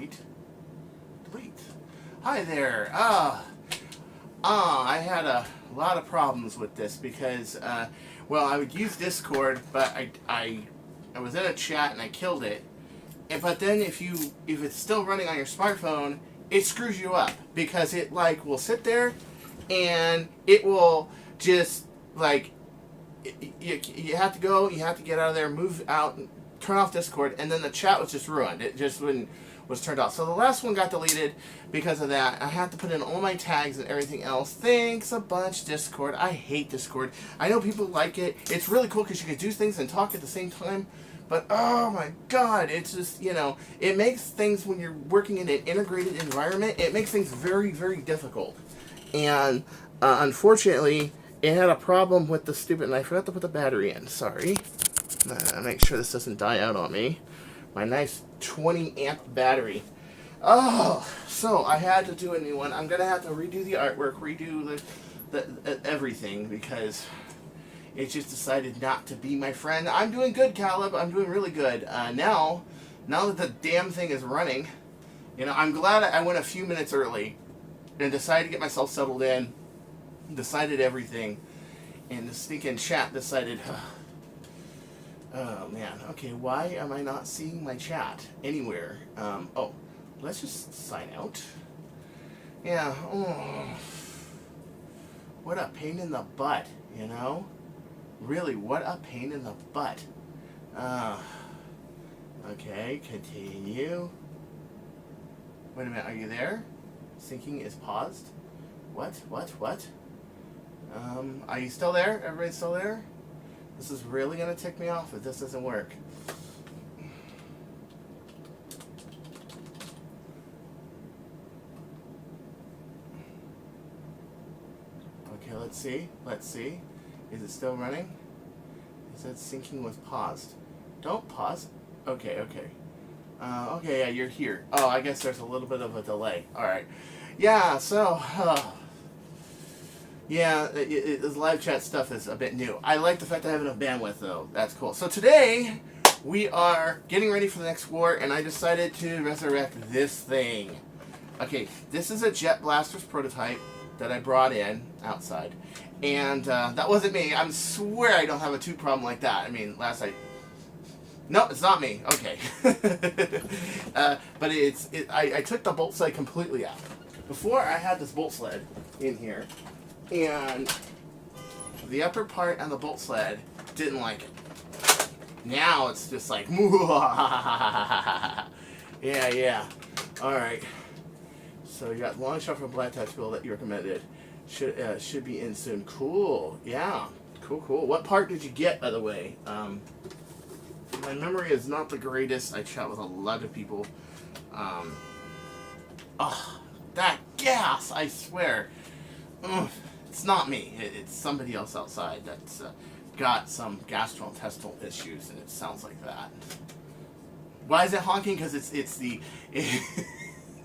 delete. Delete. Hi there. I had a lot of problems with this because, well, I would use Discord, but I was in a chat and I killed it. But then if it's still running on your smartphone, it screws you up because it like will sit there and it will just like you have to go, you have to get out of there, move out, and turn off Discord, and then the chat was just ruined. It just was turned off. So the last one got deleted because of that. I had to put in all my tags and everything else. Thanks a bunch, Discord. I hate Discord. I know people like it. It's really cool because you can do things and talk at the same time. But, oh my God, it's just, you know, it makes things, when you're working in an integrated environment, it makes things very, very difficult. And, unfortunately, it had a problem with the stupid, and I forgot to put the battery in, sorry. Make sure this doesn't die out on me. My nice 20 amp battery. Oh, so I had to do a new one. I'm going to have to redo the artwork, redo the everything, because it just decided not to be my friend. I'm doing good, Caleb. I'm doing really good. Now that the damn thing is running, you know, I'm glad I went a few minutes early and decided to get myself settled in, decided everything, and the stinking chat decided, oh man, okay, why am I not seeing my chat anywhere? Oh, let's just sign out. Yeah, oh, what a pain in the butt, you know? Really, what a pain in the butt. Okay, continue. Wait a minute, are you there? Syncing is paused. What? Are you still there? Everybody still there? This is really going to tick me off if this doesn't work. Okay, let's see. Is it still running? It said syncing was paused. Don't pause. Okay. Okay, yeah, you're here. Oh, I guess there's a little bit of a delay. Alright. Yeah, so, yeah, this live chat stuff is a bit new. I like the fact I have enough bandwidth, though. That's cool. So today, we are getting ready for the next war, and I decided to resurrect this thing. Okay, this is a Jet Blaster's prototype that I brought in outside. And that wasn't me. I swear I don't have a tube problem like that. I mean, last night... No, it's not me. Okay. But I took the bolt sled completely out. Before, I had this bolt sled in here. And the upper part on the bolt sled didn't like it. Now it's just like... Yeah. Alright. So you got long shot from Black Touch Bill that you recommended. Should be in soon. Cool. Yeah. Cool. What part did you get, by the way? My memory is not the greatest. I chat with a lot of people. Oh, that gas! I swear. It's not me. It's somebody else outside that's got some gastrointestinal issues, and it sounds like that. Why is it honking? Because it's the...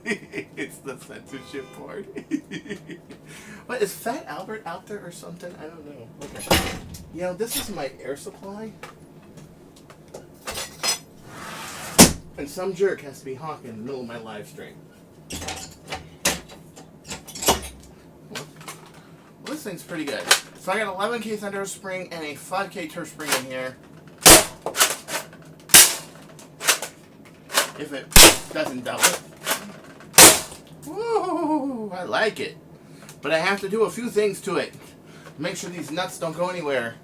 it's the censorship part. What, is Fat Albert out there or something? I don't know. Okay. You know, this is my air supply. And some jerk has to be honking in the middle of my live stream. Well, this thing's pretty good. So I got 11K Thunder Spring and a 5K Turf Spring in here. If it doesn't double. Woo! I like it. But I have to do a few things to it. Make sure these nuts don't go anywhere.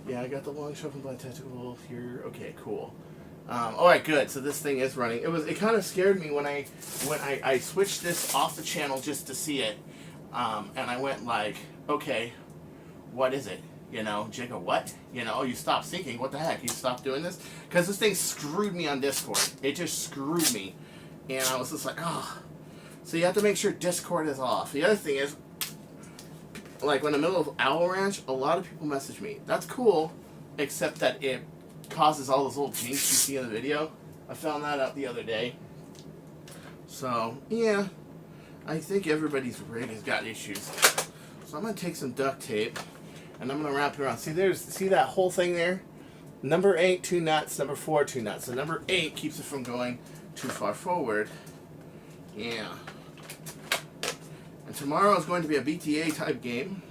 Yeah, I got the long shot from Black Tactical here. Okay, cool. Alright, good. So this thing is running. It kind of scared me when I switched this off the channel just to see it. And I went like, okay, what is it? You know, Jacob, what? You know, oh, you stopped syncing. What the heck? You stopped doing this? Because this thing screwed me on Discord. It just screwed me. And I was just like, oh. So you have to make sure Discord is off. The other thing is, like, when in the middle of Owl Ranch, a lot of people message me. That's cool, except that it causes all those little jinx you see in the video. I found that out the other day. So, yeah. I think everybody's rig has got issues. So I'm going to take some duct tape, and I'm going to wrap it around. See that whole thing there? Number 8, 2 nuts. Number 4, 2 nuts. So number 8 keeps it from going too far forward. Yeah. And tomorrow is going to be a BTA type game.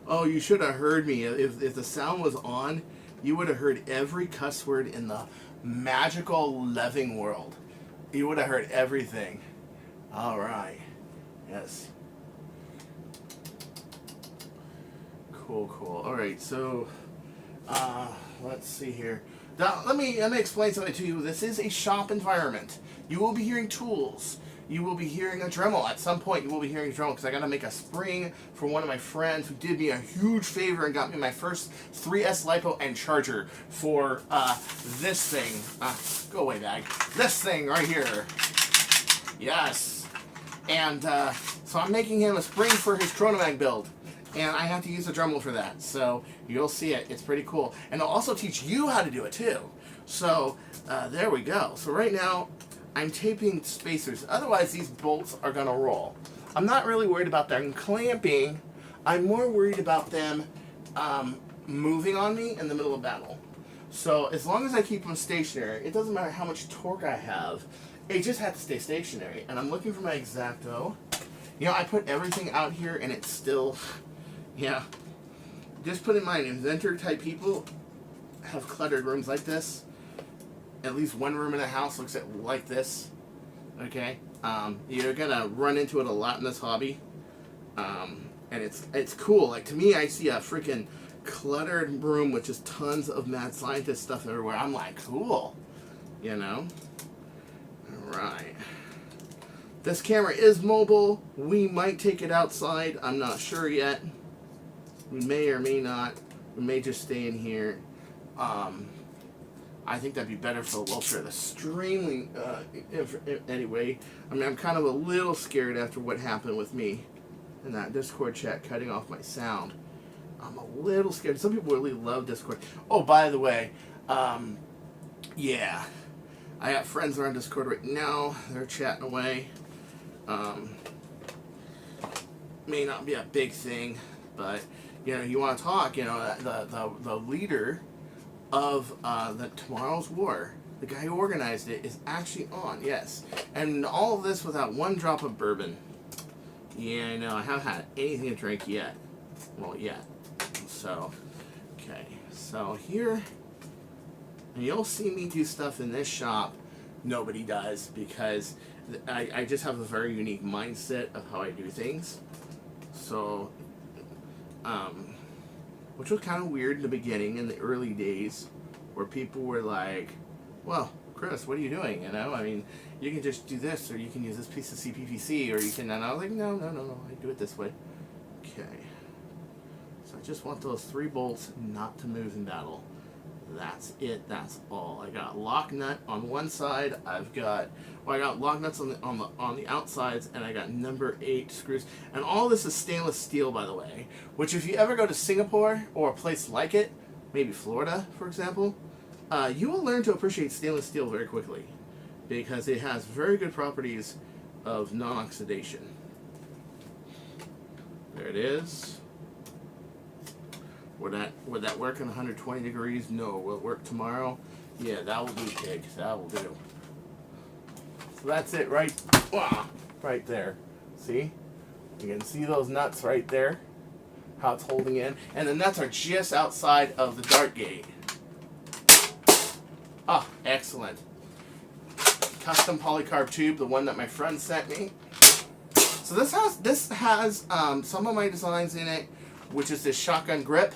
Oh, you should have heard me. If the sound was on, you would have heard every cuss word in the magical living world. You would have heard everything. All right. Yes. Cool, cool. All right, so let's see here. Now, let me explain something to you. This is a shop environment. You will be hearing tools. You will be hearing a Dremel. At some point, you will be hearing a Dremel because I got to make a spring for one of my friends who did me a huge favor and got me my first 3S LiPo and charger for this thing. Go away, bag. This thing right here. Yes. And so I'm making him a spring for his Chronomag build. And I have to use a Dremel for that. So you'll see it. It's pretty cool. And I'll also teach you how to do it too. So there we go. So right now, I'm taping spacers. Otherwise, these bolts are going to roll. I'm not really worried about them clamping. I'm more worried about them moving on me in the middle of battle. So as long as I keep them stationary, it doesn't matter how much torque I have. It just has to stay stationary. And I'm looking for my X-Acto. You know, I put everything out here and it's still, yeah. Just put in mind, inventor type people have cluttered rooms like this. At least one room in a house looks like this. Okay, you're gonna run into it a lot in this hobby, and it's cool. Like, to me, I see a freaking cluttered room with just tons of mad scientist stuff everywhere. I'm like, cool, you know. All right. This camera is mobile. We might take it outside. I'm not sure yet. We may or may not. We may just stay in here. I think that'd be better for the streaming. Anyway, I mean, I'm kind of a little scared after what happened with me in that Discord chat cutting off my sound. I'm a little scared. Some people really love Discord. Oh, by the way, yeah, I got friends that are on Discord right now. They're chatting away. May not be a big thing, but you know, you want to talk. You know, the leader of the Tomorrow's War, the guy who organized it, is actually on, yes. And all of this without one drop of bourbon. Yeah, I know, I haven't had anything to drink yet. Well, yet. So, okay. So here, and you'll see me do stuff in this shop nobody does, because I just have a very unique mindset of how I do things. So, which was kind of weird in the beginning, in the early days, where people were like, well, Chris, what are you doing? You know, I mean, you can just do this, or you can use this piece of CPVC, or you can, and I was like, no, I do it this way. Okay. So I just want those 3 bolts not to move in battle. That's it, that's all. I got lock nut on one side, I got lock nuts on the outsides, and I got number 8 screws. And all this is stainless steel, by the way, which if you ever go to Singapore or a place like it, maybe Florida, for example, you will learn to appreciate stainless steel very quickly, because it has very good properties of non-oxidation. There it is. Would that work in 120 degrees? No. Will it work tomorrow? Yeah, that will do, pig. That will do. So that's it right there. See? You can see those nuts right there. How it's holding in. And the nuts are just outside of the dart gate. Ah, excellent. Custom polycarb tube, the one that my friend sent me. So this has some of my designs in it, which is this shotgun grip.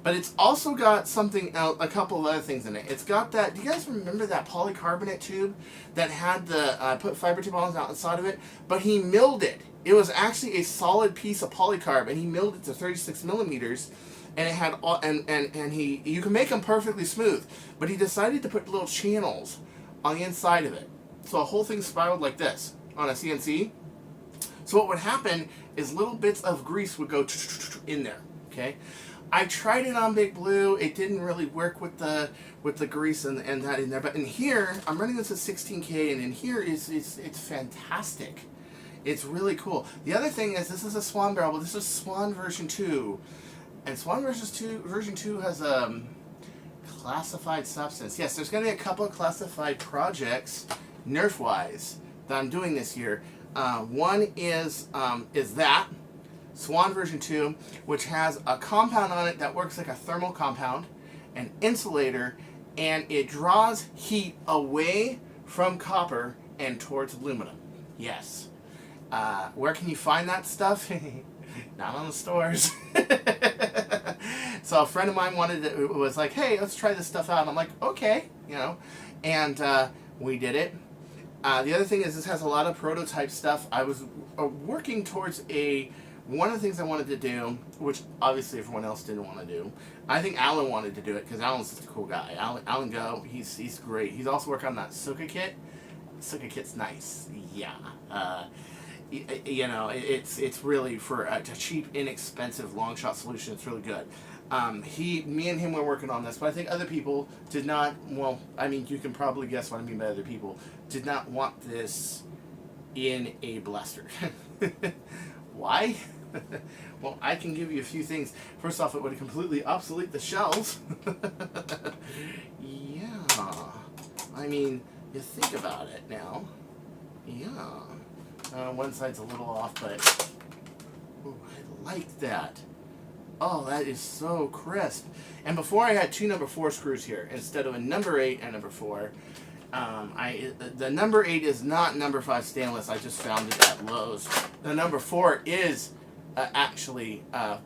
But it's also got something else, a couple of other things in it. It's got that, do you guys remember that polycarbonate tube that had the, put fiber tube on outside of it? But he milled it. It was actually a solid piece of polycarb, and he milled it to 36 millimeters. And it had all, and you can make them perfectly smooth. But he decided to put little channels on the inside of it. So the whole thing spiraled like this on a CNC. So what would happen is little bits of grease would go in there, okay? I tried it on Big Blue. It didn't really work with the grease and that in there. But in here, I'm running this at 16K, and in here it's fantastic. It's really cool. The other thing is, this is a Swan barrel, but this is Swan version 2. And Swan version 2 has classified substance. Yes, there's going to be a couple of classified projects, Nerf-wise, that I'm doing this year. One is that Swan version 2, which has a compound on it that works like a thermal compound, an insulator, and it draws heat away from copper and towards aluminum. Yes. Where can you find that stuff? Not on the stores. So a friend of mine was like, hey, let's try this stuff out. And I'm like, okay, you know. And we did it. The other thing is this has a lot of prototype stuff. I was working towards one of the things I wanted to do, which obviously everyone else didn't want to do. I think Alan wanted to do it because Alan's just a cool guy. Alan Go, he's great. He's also working on that Suka kit. Suka kit's nice. Yeah. You know, it's really for a cheap, inexpensive long shot solution. It's really good. Me and him were working on this, but I think other people did not. Well, I mean, you can probably guess what I mean by other people. Did not want this in a blaster. Why? Well, I can give you a few things. First off, it would completely obsolete the shells. Yeah. I mean, you think about it now. Yeah. One side's a little off, but ooh, I like that. Oh, that is so crisp. And before I had two number 4 screws here instead of a number 8 and number 4. The number 8 is not number 5 stainless. I just found it at Lowe's. The number 4 is actually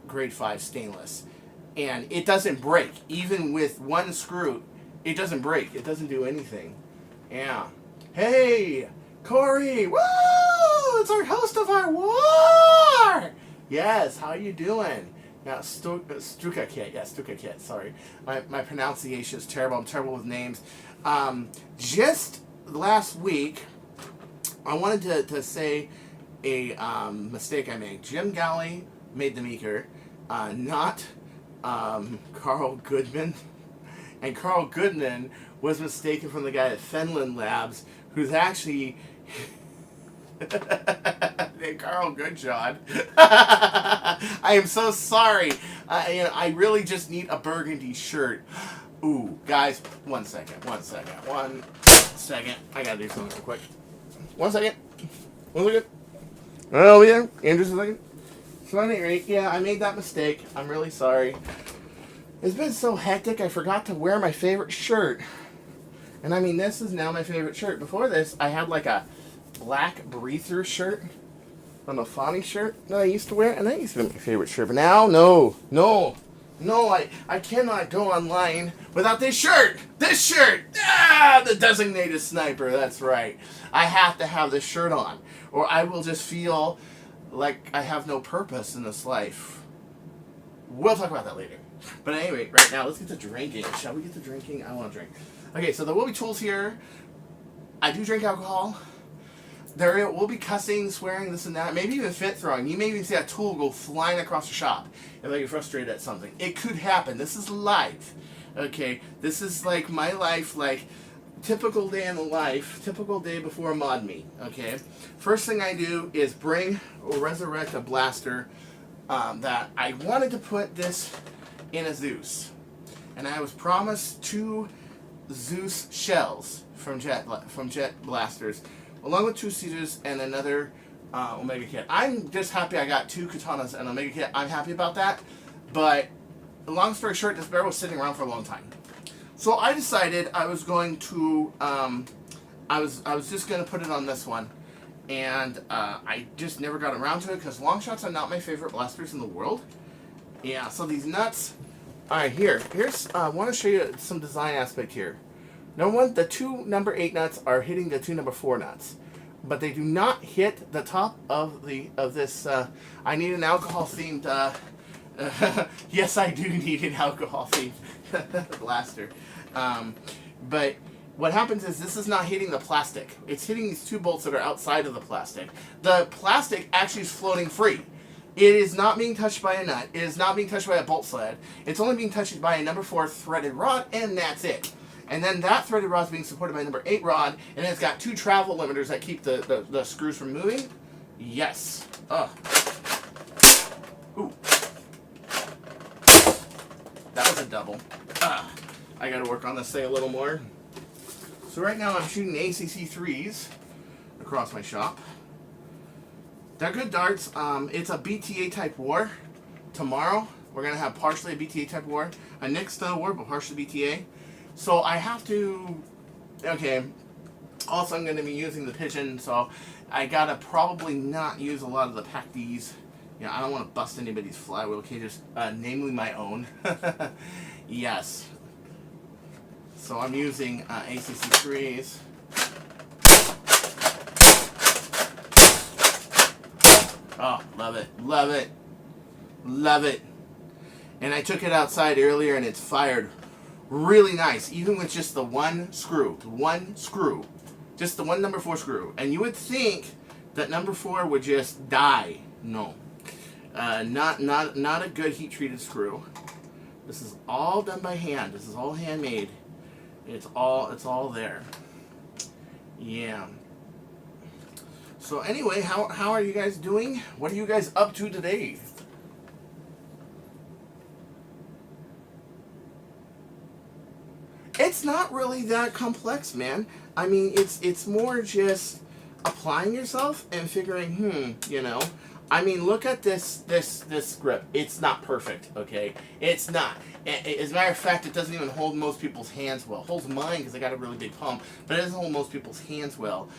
grade 5 stainless, and it doesn't break. Even with one screw, it doesn't break. It doesn't do anything. Yeah. Hey, Corey! Woo! It's our host of our war. Yes. How you doing? Now, Stuka Kit. Yeah, Stuka Kit. Sorry, my pronunciation is terrible. I'm terrible with names. Just last week, I wanted to say a mistake I made. Jim Galley made the Meeker, not Carl Goodman. And Carl Goodman was mistaken from the guy at Fenland Labs, who's actually Carl Goodshot. I am so sorry. I really just need a burgundy shirt. Ooh, guys, one second. I gotta do something real quick. 1 second. Oh, yeah. Andrew's a second. So, at any rate, yeah, I made that mistake. I'm really sorry. It's been so hectic, I forgot to wear my favorite shirt. And I mean, this is now my favorite shirt. Before this, I had like a black breather shirt. On a Fawny shirt that I used to wear, and that used to be my favorite shirt. But now, no, I cannot go online without this shirt. This shirt! Ah, the designated sniper, that's right. I have to have this shirt on, or I will just feel like I have no purpose in this life. We'll talk about that later. But anyway, right now, let's get to drinking. Shall we get to drinking? I want to drink. Okay, so there will be tools here. I do drink alcohol. There will be cussing, swearing, this and that. Maybe even fit throwing. You may even see a tool go flying across the shop if I get frustrated at something. It could happen. This is life. Okay? This is like my life, like typical day in the life, typical day before mod me. Okay? First thing I do is bring or resurrect a blaster that I wanted to put this in a Zeus. And I was promised 2 Zeus shells from Jet Blasters, along with 2 Caesars and another Omega kit. I'm just happy I got 2 Katanas and Omega kit. I'm happy about that. But long story short, this barrel was sitting around for a long time. So I decided I was going to, I was just going to put it on this one. And I just never got around to it because long shots are not my favorite blasters in the world. Yeah, so these nuts. Alright, here's, I want to show you some design aspect here. Number 1, the 2 number 8 nuts are hitting the 2 number 4 nuts, but they do not hit the top of this. I need an alcohol themed. Yes, I do need an alcohol themed blaster. But what happens is this is not hitting the plastic. It's hitting these 2 bolts that are outside of the plastic. The plastic actually is floating free. It is not being touched by a nut. It is not being touched by a bolt sled. It's only being touched by a number 4 threaded rod, and that's it. And then that threaded rod is being supported by a number 8 rod, and it's got 2 travel limiters that keep the screws from moving. Yes. Ugh. Ooh. That was a double. I got to work on this thing a little more. So right now I'm shooting ACC 3s across my shop. They're good darts. It's a BTA type war. Tomorrow we're going to have partially a BTA type war. A Nick style war, but partially BTA. So I have to... Okay. Also I'm going to be using the pigeon, so I got to probably not use a lot of the PAC-Ds. You know, I don't want to bust anybody's flywheel cages, namely my own. Yes. So I'm using ACC 3s. Oh, love it, love it, love it. And I took it outside earlier and it's fired really nice, even with just the one screw. Just the one number 4 screw. And you would think that number 4 would just die. No. Not a good heat-treated screw. This is all done by hand. This is all handmade. It's all there. Yeah. So anyway, how are you guys doing? What are you guys up to today? It's not really that complex, man. I mean, it's more just applying yourself and figuring, you know. I mean, look at this grip. It's not perfect, okay? It's not. As a matter of fact, it doesn't even hold most people's hands well. It holds mine because I got a really big palm, but it doesn't hold most people's hands well.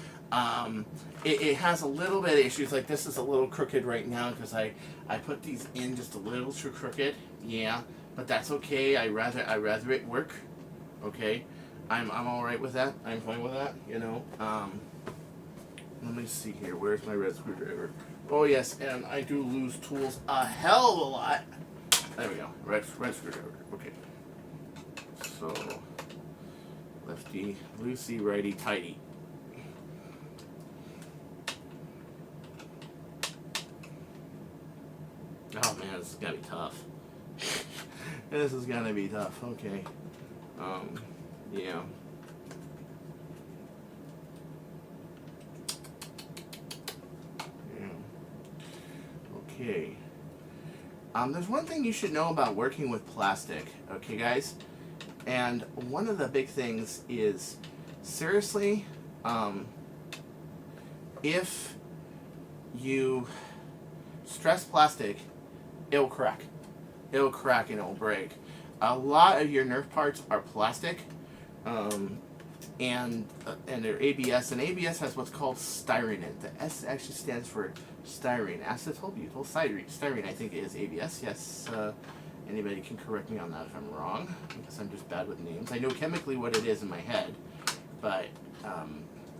It has a little bit of issues. Like this is a little crooked right now because I put these in just a little too crooked. Yeah, but that's okay. I rather it work. Okay, I'm all right with that. I'm fine with that. You know. Let me see here. Where's my red screwdriver? Oh yes, and I do lose tools a hell of a lot. There we go. Red screwdriver. Okay. So lefty, loosey, righty, tighty. Oh man, this is gonna be tough. This is gonna be tough. Okay. Yeah. Okay. There's one thing you should know about working with plastic, okay, guys? And one of the big things is, seriously, if you stress plastic, it'll crack. It'll crack and it'll break. A lot of your Nerf parts are plastic, and they're ABS, and ABS has what's called styrene in it. The S actually stands for styrene. Acetylbutyl styrene, I think it is ABS. Yes, anybody can correct me on that if I'm wrong, because I'm just bad with names. I know chemically what it is in my head, but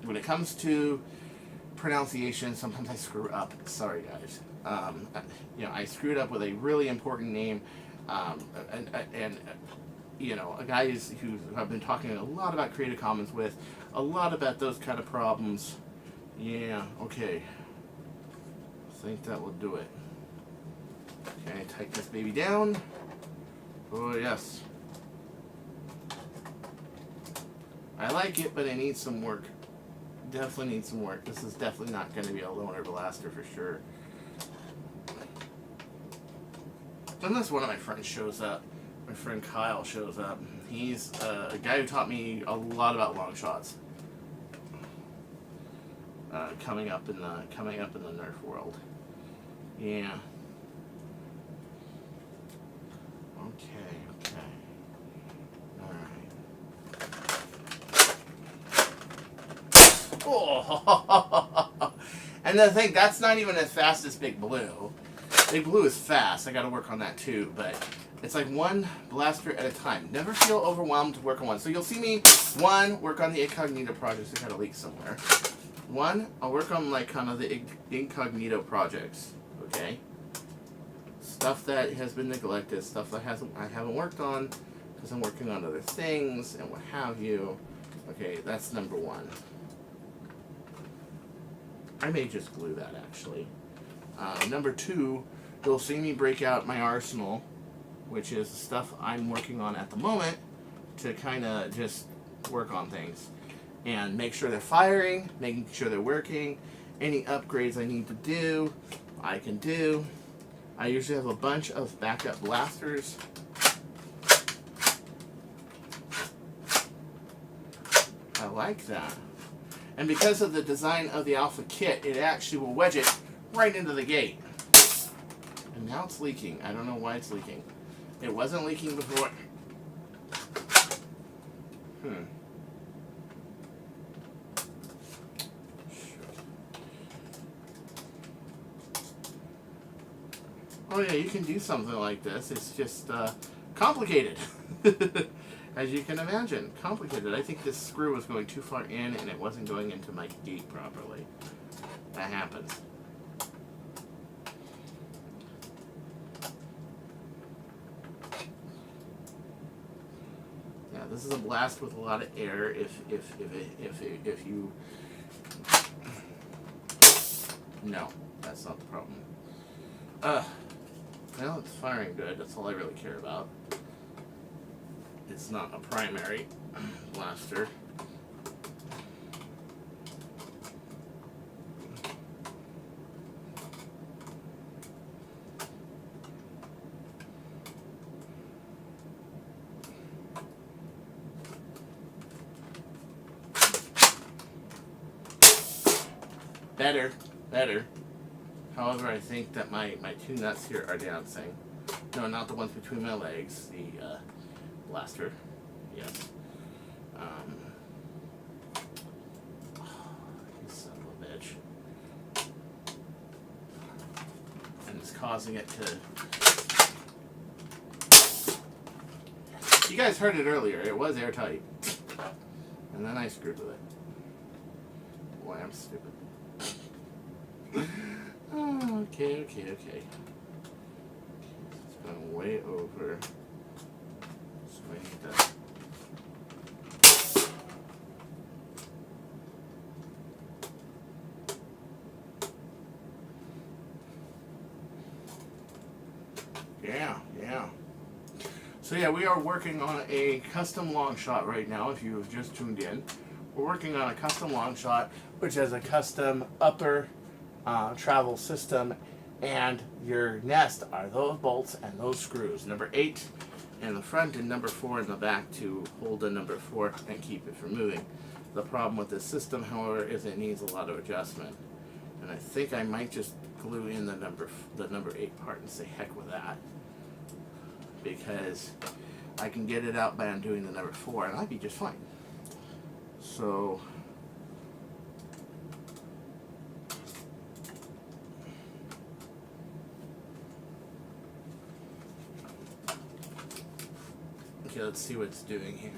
when it comes to pronunciation, sometimes I screw up. Sorry, guys. You know, I screwed up with a really important name, and you know, a guy who I've been talking a lot about Creative Commons with, a lot about those kind of problems. Yeah, okay. I think that will do it. Okay, tighten this baby down. Oh, yes. I like it, but it needs some work. Definitely needs some work. This is definitely not going to be a loner blaster for sure. Unless one of my friends shows up. My friend Kyle shows up. He's a guy who taught me a lot about long shots. Coming up in the Nerf world. Yeah. Okay. Alright. Oh! And the thing, that's not even as fast as Big Blue. Big Blue is fast. I gotta work on that too, but it's like one blaster at a time. Never feel overwhelmed to work on one. So you'll see me, work on the incognito projects. I got a leak somewhere. I'll work on like kind of the incognito projects, okay? Stuff that has been neglected, stuff that I haven't worked on because I'm working on other things and what have you. Okay, that's number 1. I may just glue that actually. Number 2, you'll see me break out my arsenal, which is the stuff I'm working on at the moment to kind of just work on things and make sure they're firing, making sure they're working. Any upgrades I need to do, I can do. I usually have a bunch of backup blasters like that. And because of the design of the Alpha kit, it actually will wedge it right into the gate. And now it's leaking. I don't know why it's leaking. It wasn't leaking before. Oh yeah, you can do something like this. It's just complicated. As you can imagine, complicated. I think this screw was going too far in and it wasn't going into my gate properly. That happens. Yeah, this is a blast with a lot of air. If you no, that's not the problem. Well, it's firing good. That's all I really care about. It's not a primary blaster. Better. However, I think that my two nuts here are dancing. No, not the ones between my legs. The blaster. Yes. You son of a bitch. And it's causing it to... You guys heard it earlier. It was airtight. And then I screwed with it. Boy, I'm stupid. Oh, okay. It's going way over. So I need that. Yeah. So yeah, we are working on a custom long shot right now, if you have just tuned in. We're working on a custom long shot, which has a custom upper travel system, and your nest are those bolts and those screws. Number 8 in the front and number 4 in the back to hold the number 4 and keep it from moving. The problem with this system, however, is it needs a lot of adjustment. And I think I might just glue in the number 8 part and say heck with that, because I can get it out by undoing the number 4 and I'd be just fine. So okay, let's see what it's doing here.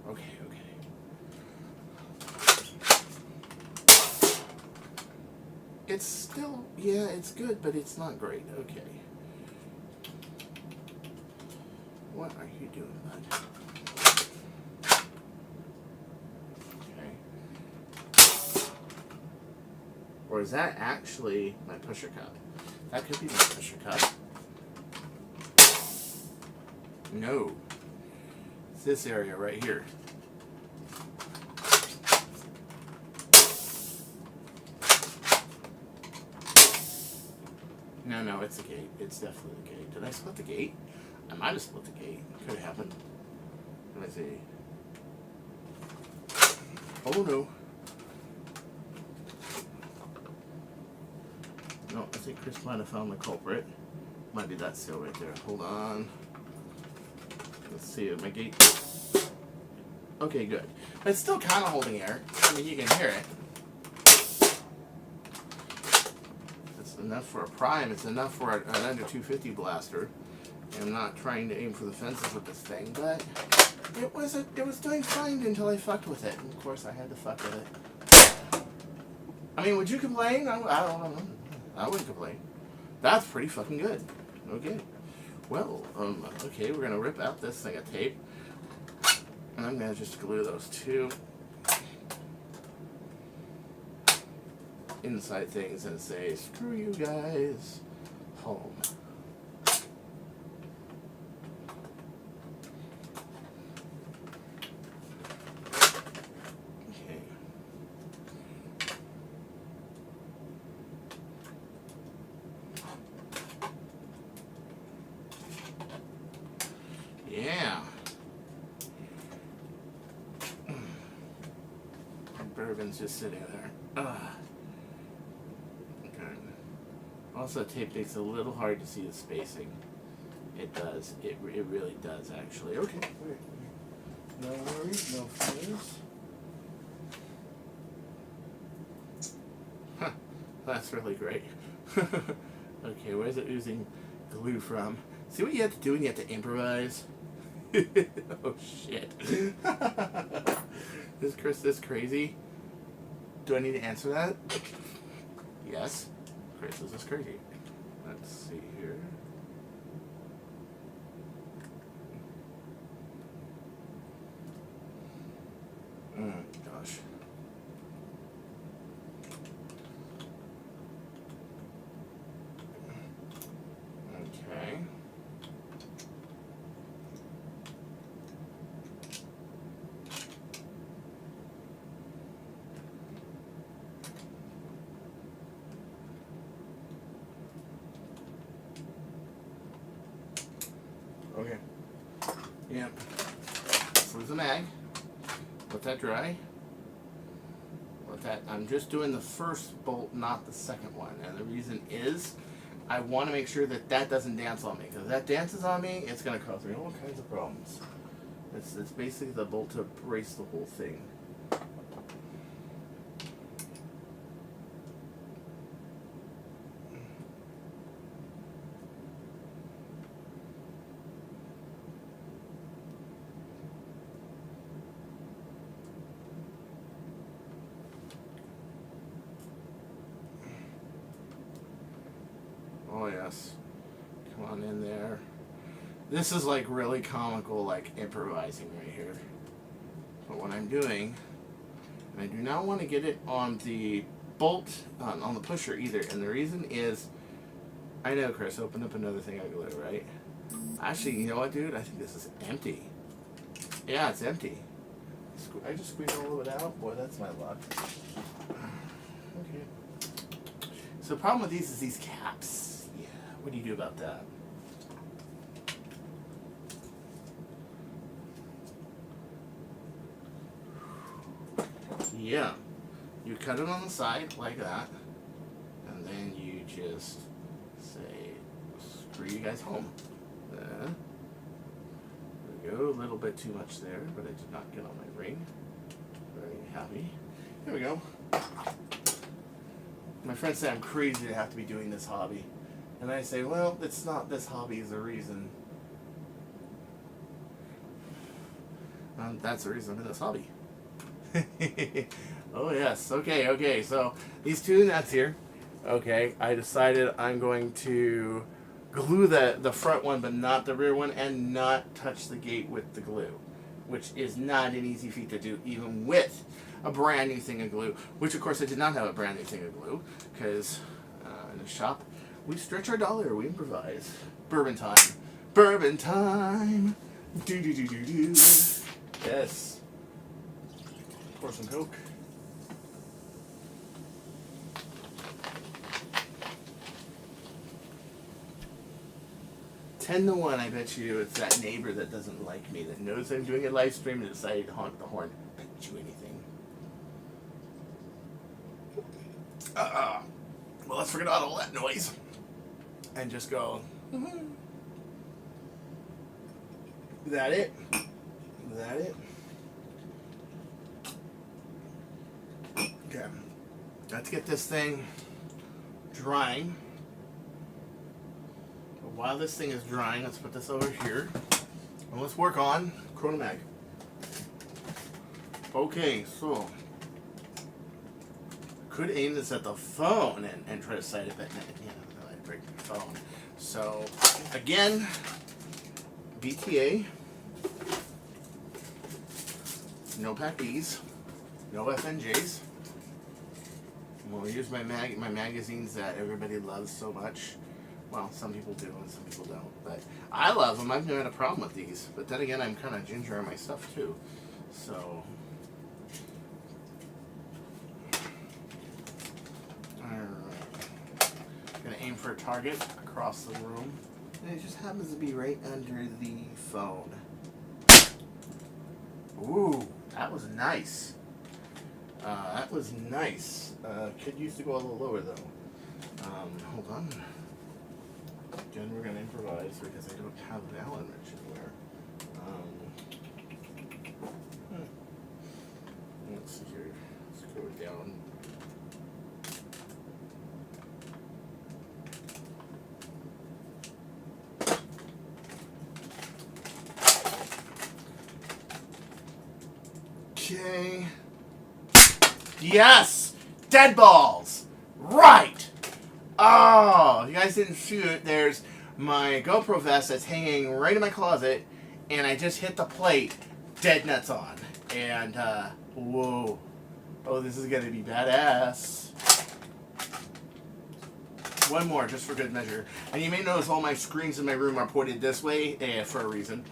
Okay. It's still, yeah, it's good, but it's not great. Okay. What are you doing, bud? Okay. Or is that actually my pusher cup? That could be my pusher cup. No. It's this area right here. No, it's the gate. It's definitely the gate. Did I split the gate? I might have split the gate. Could have happened. Let me see. Oh no. No, I think Chris might have found the culprit. Might be that seal right there. Hold on. Let's see if my gate... Okay, good. But it's still kind of holding air. I mean, you can hear it. It's enough for a prime. It's enough for an under 250 blaster. I'm not trying to aim for the fences with this thing, but it was doing fine until I fucked with it. And of course, I had to fuck with it. I mean, would you complain? I don't know. I wouldn't complain. That's pretty fucking good. Okay. Well, okay, we're gonna rip out this thing of tape, and I'm gonna just glue those two inside things and say, screw you guys, home. Okay. Yeah. ribbons just sitting there. Ugh. Okay. Also, tape makes it a little hard to see the spacing. It does. It really does, actually. Okay. No worries. No fears. Huh. That's really great. Okay, where's it oozing glue from? See what you have to do when you have to improvise? Oh, shit. Is Chris this crazy? Do I need to answer that? Yes. Chris, is this crazy? Let's see here. Gosh. Okay. Okay. Yeah. Close the mag. Let that dry. Let that. I'm just doing the first bolt, not the second one, and the reason is I want to make sure that that doesn't dance on me. Because if that dances on me, it's going to cause me all kinds of problems. It's basically the bolt to brace the whole thing. Oh yes, come on in there. This is like really comical, like improvising right here. But what I'm doing, and I do not want to get it on the bolt, on the pusher either. And the reason is, I know Chris opened up another thing of glue, right? Actually, you know what, dude? I think this is empty. Yeah, it's empty. I just squeezed a little bit out. Boy, that's my luck. Okay. So the problem with these is these caps. Yeah, what do you do about that? Yeah, you cut it on the side like that, and then you just say, screw you guys home. There we go, a little bit too much there, but I did not get on my ring. Very happy. Here we go. My friends say I'm crazy to have to be doing this hobby. And I say, well, it's not this hobby is the reason. That's the reason I'm in this hobby. Oh yes, okay, so these two nuts here, okay, I decided I'm going to glue the front one but not the rear one and not touch the gate with the glue, which is not an easy feat to do even with a brand new thing of glue, which of course I did not have a brand new thing of glue because in the shop we stretch our dollar, we improvise. Bourbon time, do. Yes. Pour some Coke. Ten to 1, I bet you it's that neighbor that doesn't like me, that knows I'm doing a live stream and decided to honk the horn. Bet you anything. Well, let's forget all that noise and just go. That it? That it? Okay, let's get this thing drying. But while this thing is drying, let's put this over here and let's work on Chronomag. Okay, so could aim this at the phone and try to sight it, but you know, I'd break the phone. So again, BTA, no PAC-Bs, no FNJs. We'll use my magazines that everybody loves so much. Well, some people do and some people don't. But I love them. I've never had a problem with these. But then again, I'm kind of ginger on my stuff too. So, alright. Gonna aim for a target across the room. And it just happens to be right under the phone. Ooh, that was nice. That was nice. Kid used to go a little lower though. Hold on. Again, we're gonna improvise because I don't have an Allen wrench anywhere. Let's see here. Let's go down. Okay. Yes! Dead balls! Right! Oh, you guys didn't see it. There's my GoPro vest that's hanging right in my closet, and I just hit the plate, dead nuts on. And, whoa. Oh, this is gonna be badass. One more, just for good measure. And you may notice all my screens in my room are pointed this way, for a reason.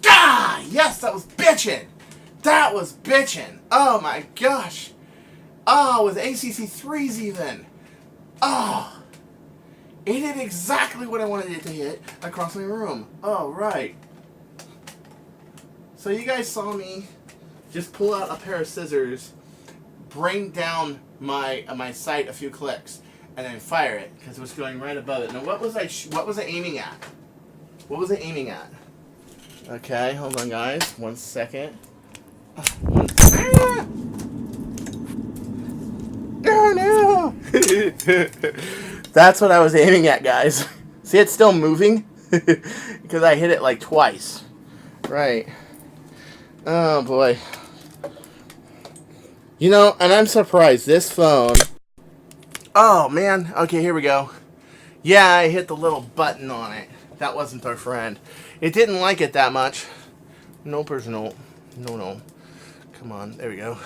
Ah! Yes, that was bitchin'! That was bitchin'! Oh my gosh! Oh, with ACC 3s even! Oh! It did exactly what I wanted it to hit across my room. Oh, right. So you guys saw me just pull out a pair of scissors, bring down my sight a few clicks, and then fire it because it was going right above it. Now, what was I aiming at? What was I aiming at? Okay, hold on, guys. 1 second. Oh no! That's what I was aiming at, guys. See, it's still moving because I hit it like twice. Right. Oh boy. You know, and I'm surprised this phone. Oh man. Okay, here we go. Yeah, I hit the little button on it. That wasn't our friend. It didn't like it that much. No personal. No. Come on. There we go.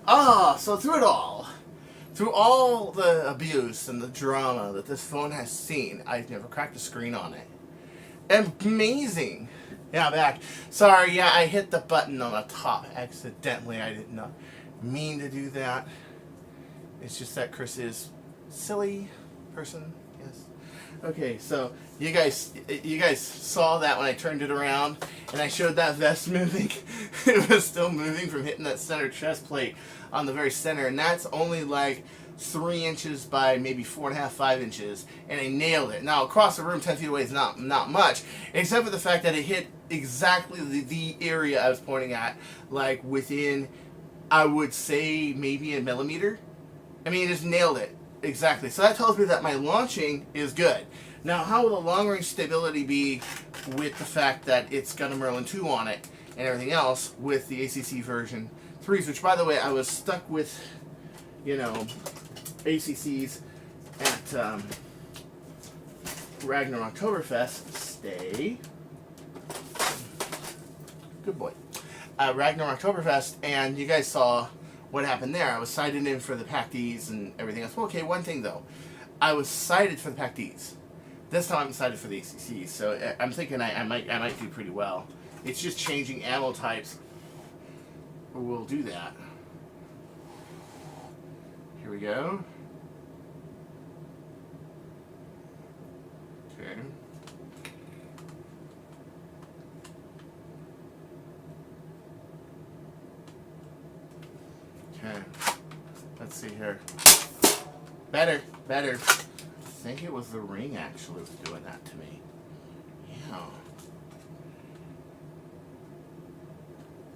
Ah, so through it all. Through all the abuse and the drama that this phone has seen, I've never cracked a screen on it. Amazing. Yeah, back. Sorry, yeah, I hit the button on the top accidentally. I did not mean to do that. It's just that Chris is silly person. Yes. Okay, so you guys saw that when I turned it around and I showed that vest moving. It was still moving from hitting that center chest plate on the very center, and that's only like 3 inches by maybe 4.5, 5 inches, and I nailed it. Now across the room 10 feet away is not much, except for the fact that it hit exactly the area I was pointing at, like within, I would say, maybe a millimeter. I mean, it just nailed it. Exactly. So that tells me that my launching is good. Now, how will the long-range stability be with the fact that it's got a Merlin 2 on it and everything else with the ACC version 3s, which, by the way, I was stuck with, you know, ACCs at Ragnar Oktoberfest. Stay. Good boy. Ragnar Oktoberfest, and you guys saw what happened there. I was sighted in for the PAC-Ds and everything else. Well, okay, one thing though. I was sighted for the PAC-Ds. This time I'm sighted for the ACCs, so I'm thinking I might do pretty well. It's just changing ammo types. We'll do that. Here we go. Okay. Okay. Let's see here. Better. I think it was the ring actually was doing that to me. Yeah.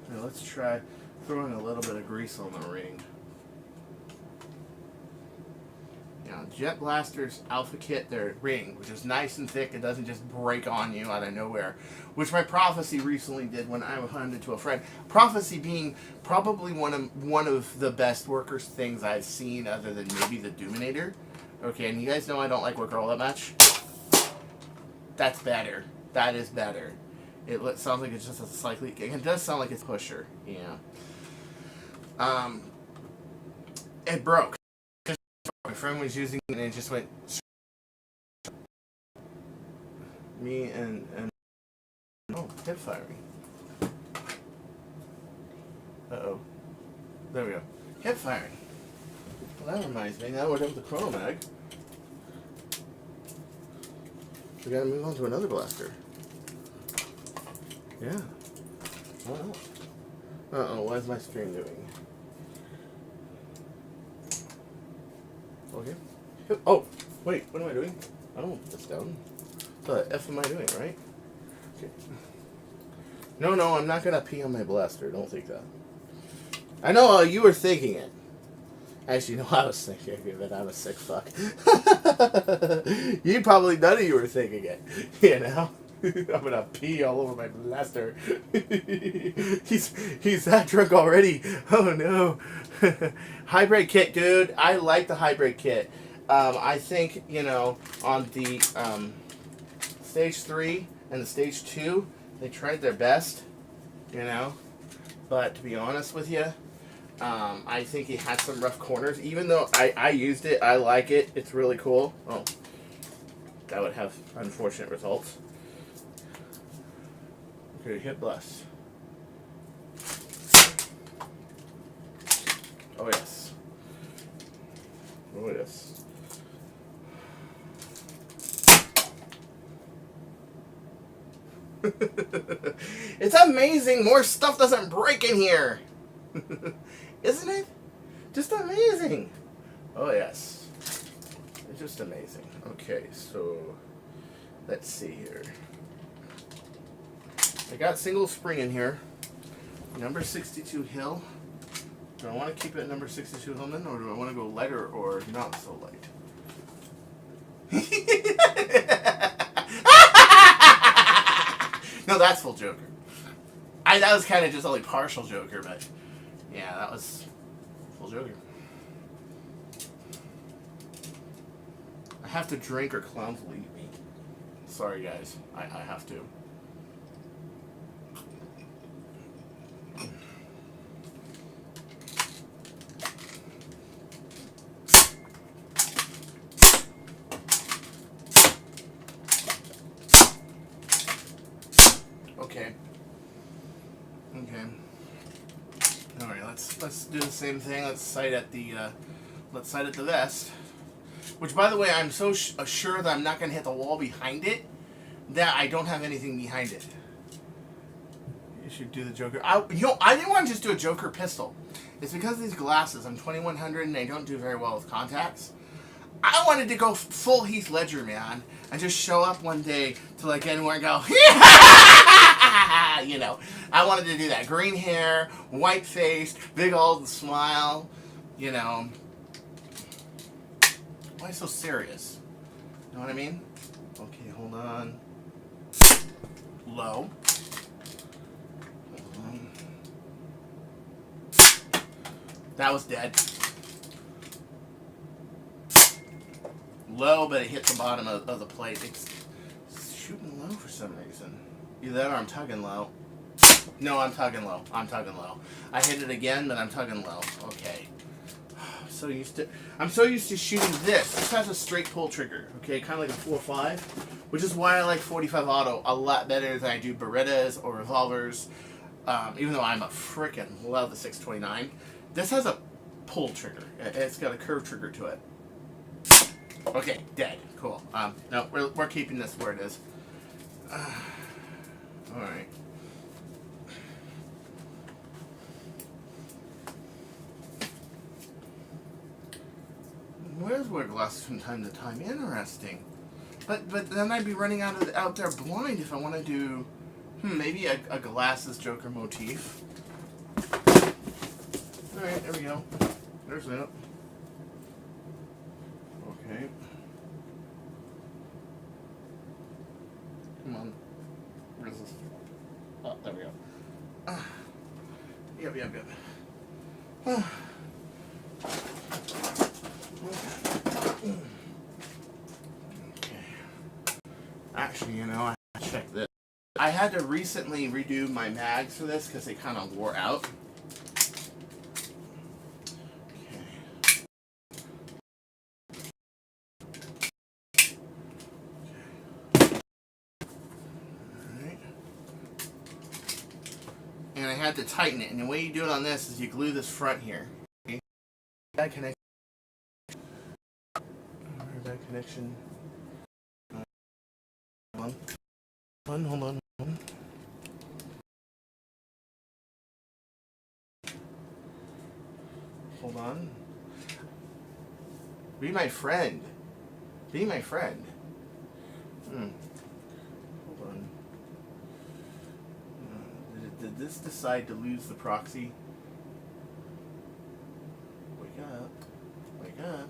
Now let's try throwing a little bit of grease on the ring. Now, Jet Blaster's Alpha Kit, their ring, which is nice and thick, it doesn't just break on you out of nowhere, which my Prophecy recently did when I handed to a friend. Prophecy being probably one of the best workers things I've seen, other than maybe the Doominator. Okay, and you guys know I don't like worker all that much. That's better. That is better. It sounds like it's just a slightly. It does sound like it's a pusher. Yeah. It broke. My friend was using it and it just went. Me and oh, hip firing. Uh-oh. There we go. Hip firing. Well, that reminds me. Now we're done with the Chrono Mag. We gotta move on to another blaster. Yeah. Uh-oh, what is my stream doing? Okay. Oh, wait, what am I doing? I don't want this down. What the F am I doing, right? Okay. No, I'm not gonna pee on my blaster. Don't think that. I know you were thinking it. Actually, no, I was thinking it. I'm a sick fuck. You probably, none of you were thinking it. You know? I'm gonna pee all over my blaster. He's that drunk already. Oh no. Hybrid kit, dude. I like the hybrid kit. I think, you know, on the stage 3 and the stage 2, they tried their best, you know. But to be honest with you, I think he had some rough corners. Even though I used it, I like it. It's really cool. Oh, that would have unfortunate results. Okay, hit blast. Oh yes. Oh yes. It's amazing. More stuff doesn't break in here. Isn't it? Just amazing. Oh yes. It's just amazing. Okay, so let's see here. I got single spring in here. Number 62 Hill. Do I want to keep it at number 62 Hillman, or do I want to go lighter or not so light? No, that's full Joker. That was kind of just only partial Joker, but yeah, that was full Joker. I have to drink or clowns will eat me. Sorry, guys. I have to. Okay. All right. Let's do the same thing. Let's sight at the vest. Which, by the way, I'm so sure that I'm not going to hit the wall behind it that I don't have anything behind it. You should do the Joker. I didn't want to just do a Joker pistol. It's because of these glasses. I'm 2100 and I don't do very well with contacts. I wanted to go full Heath Ledger, man, and just show up one day to like anywhere and go, you know. I wanted to do that. Green hair, white face, big old smile, you know. Why so serious? You know what I mean? Okay, hold on. Low. Hold on. That was dead. Low, but it hit the bottom of the plate. It's shooting low for some reason. Either that or I'm tugging low. No, I'm tugging low. I'm tugging low. I hit it again, but I'm tugging low. Okay. I'm so used to shooting this. This has a straight pull trigger, okay, kind of like a 4.5, which is why I like 45 auto a lot better than I do Berettas or revolvers. Even though I'm a frickin' love the 629, this has a pull trigger. It's got a curve trigger to it. Okay, dead. Cool. No, we're keeping this where it is. All right. Where's wear glasses from time to time? Interesting. But then I'd be running out there blind if I want to do maybe a glasses Joker motif. All right, there we go. There's that. Okay. Come on. Where's this? Oh, there we go. Yep. Okay. Actually, you know, I checked this. I had to recently redo my mags for this because they kind of wore out. And I had to tighten it. And the way you do it on this is you glue this front here. Okay? That connection. That connection. Hold on. Be my friend. Be my friend. Hold on. Did this decide to lose the proxy? Wake up. Wake up.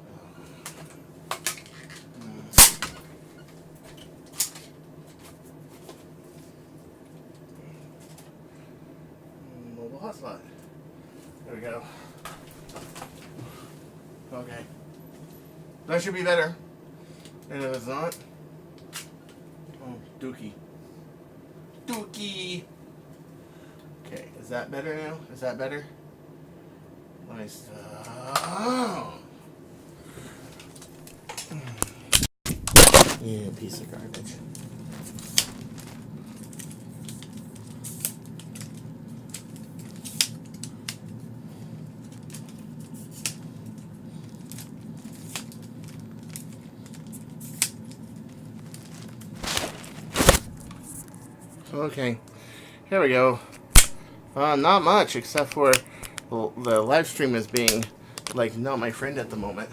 Mobile hotspot. There we go. Okay. That should be better. And if it's not, oh, dookie. Dookie! Okay, is that better now? Is that better? Let me yeah, piece of garbage. Okay, here we go. Not much, except for the live stream is being, like, not my friend at the moment.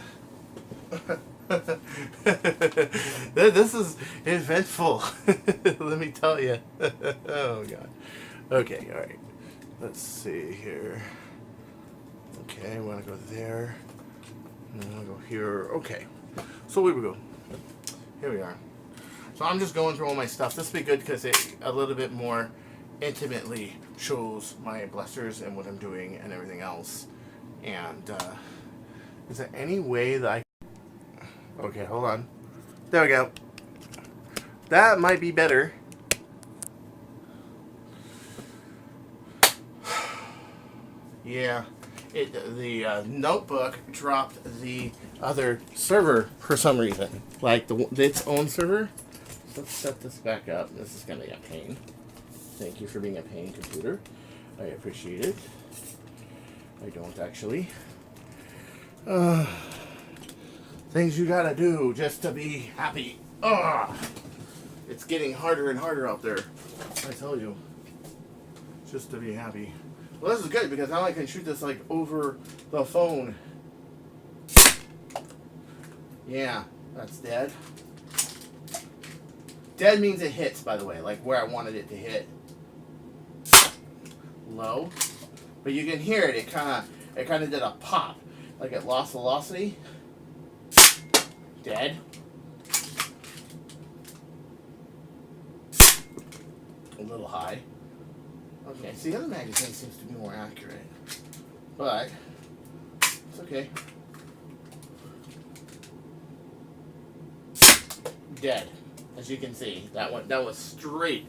This is eventful. Let me tell you. Oh, God. Okay, alright. Let's see here. Okay, I want to go there. And then I'll go here. Okay. So here we go. Here we are. So I'm just going through all my stuff. This will be good because it a little bit more intimately shows my blasters and what I'm doing and everything else. And is there any way that I... Okay, hold on. There we go. That might be better. Yeah. The notebook dropped the other server for some reason. Like its own server. Let's set this back up. This is going to be a pain. Thank you for being a pain, computer. I appreciate it. I don't actually. Things you gotta do just to be happy. It's getting harder and harder out there. I tell you. Just to be happy. Well, this is good because now I can shoot this like over the phone. Yeah, that's dead. Dead means it hits, by the way, like where I wanted it to hit. Low, but you can hear it. It kind of did a pop, like it lost velocity. Dead. A little high. Okay, see, the other magazine seems to be more accurate, but it's okay. Dead. As you can see, that was straight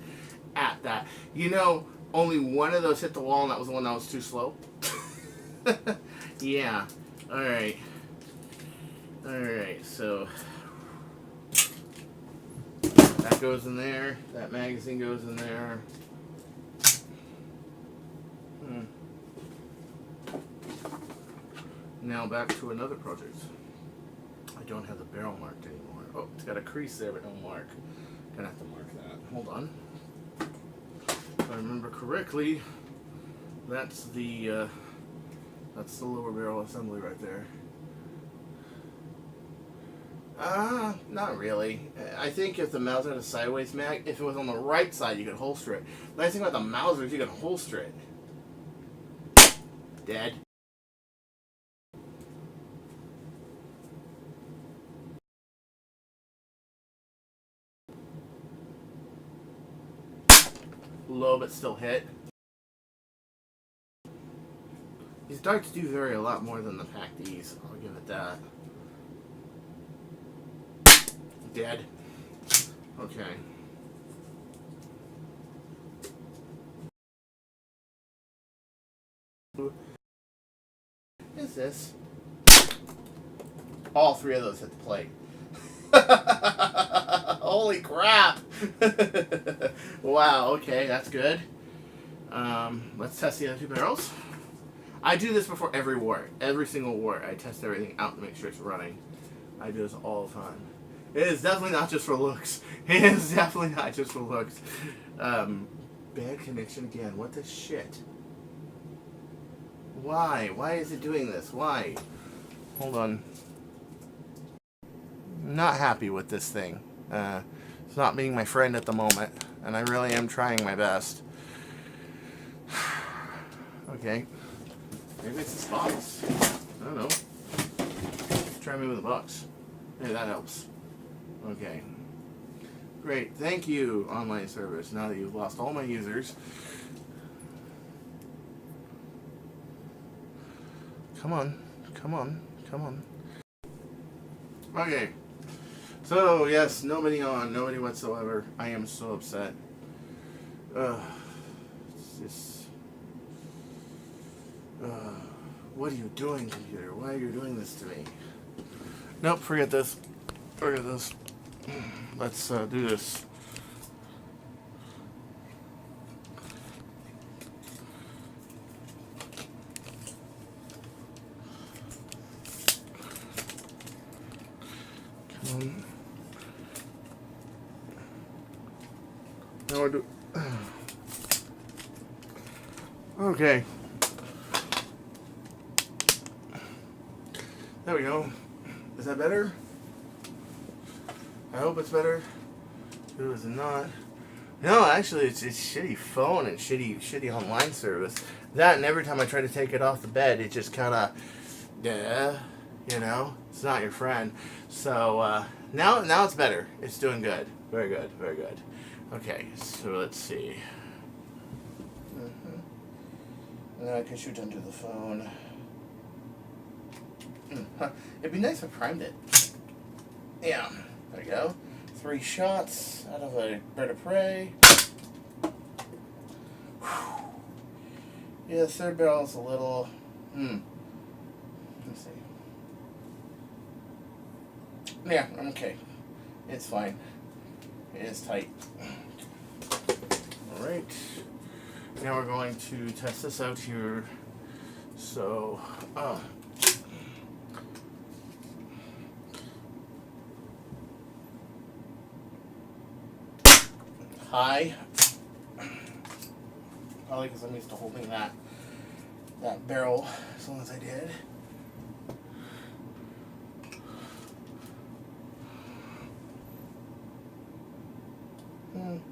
at that. You know, only one of those hit the wall, and that was the one that was too slow. Yeah. All right. All right. So that goes in there. That magazine goes in there. Now back to another project. I don't have the barrel marked anymore. Oh, it's got a crease there, but no mark. Gonna have to mark that. Hold on. If I remember correctly, that's the lower barrel assembly right there. Not really. I think if the Mauser had a sideways mag, if it was on the right side, you could holster it. The nice thing about the Mauser is you can holster it. Dead. Low, but still hit. These darts do vary a lot more than the PAC-Ds. I'll give it that. Dead. Okay. What is this? All three of those hit the plate. Holy crap! Wow, okay, that's good. Let's test the other two barrels. I do this before every war. Every single war, I test everything out to make sure it's running. I do this all the time. It is definitely not just for looks. It is definitely not just for looks. Bad connection again. What the shit? Why? Why is it doing this? Why? Hold on. not happy with this thing. It's not being my friend at the moment, and I really am trying my best. Okay. Maybe it's this box. I don't know. Try me with a box. Maybe that helps. Okay. Great. Thank you, online service. Now that you've lost all my users. Come on. Come on. Come on. Okay. So, yes, nobody on. Nobody whatsoever. I am so upset. It's just... what are you doing, computer? Why are you doing this to me? Nope, forget this. Forget this. Let's do this. Come on. Now we're do. Okay. There we go. Is that better? I hope it's better. It was not. No, actually, it's shitty phone and shitty online service. That, and every time I try to take it off the bed, it just kind of, yeah, you know, it's not your friend. So now it's better. It's doing good. Very good. Very good. Okay, so let's see. Now I can shoot under the phone. It'd be nice if I primed it. Yeah, there we go. 3 shots out of a bird of prey. Whew. Yeah, the third barrel is a little... Let's see. Yeah, I'm okay. It's fine. It is tight. Alright. Now we're going to test this out here. So, high. Probably because I'm used to holding that barrel as long as I did.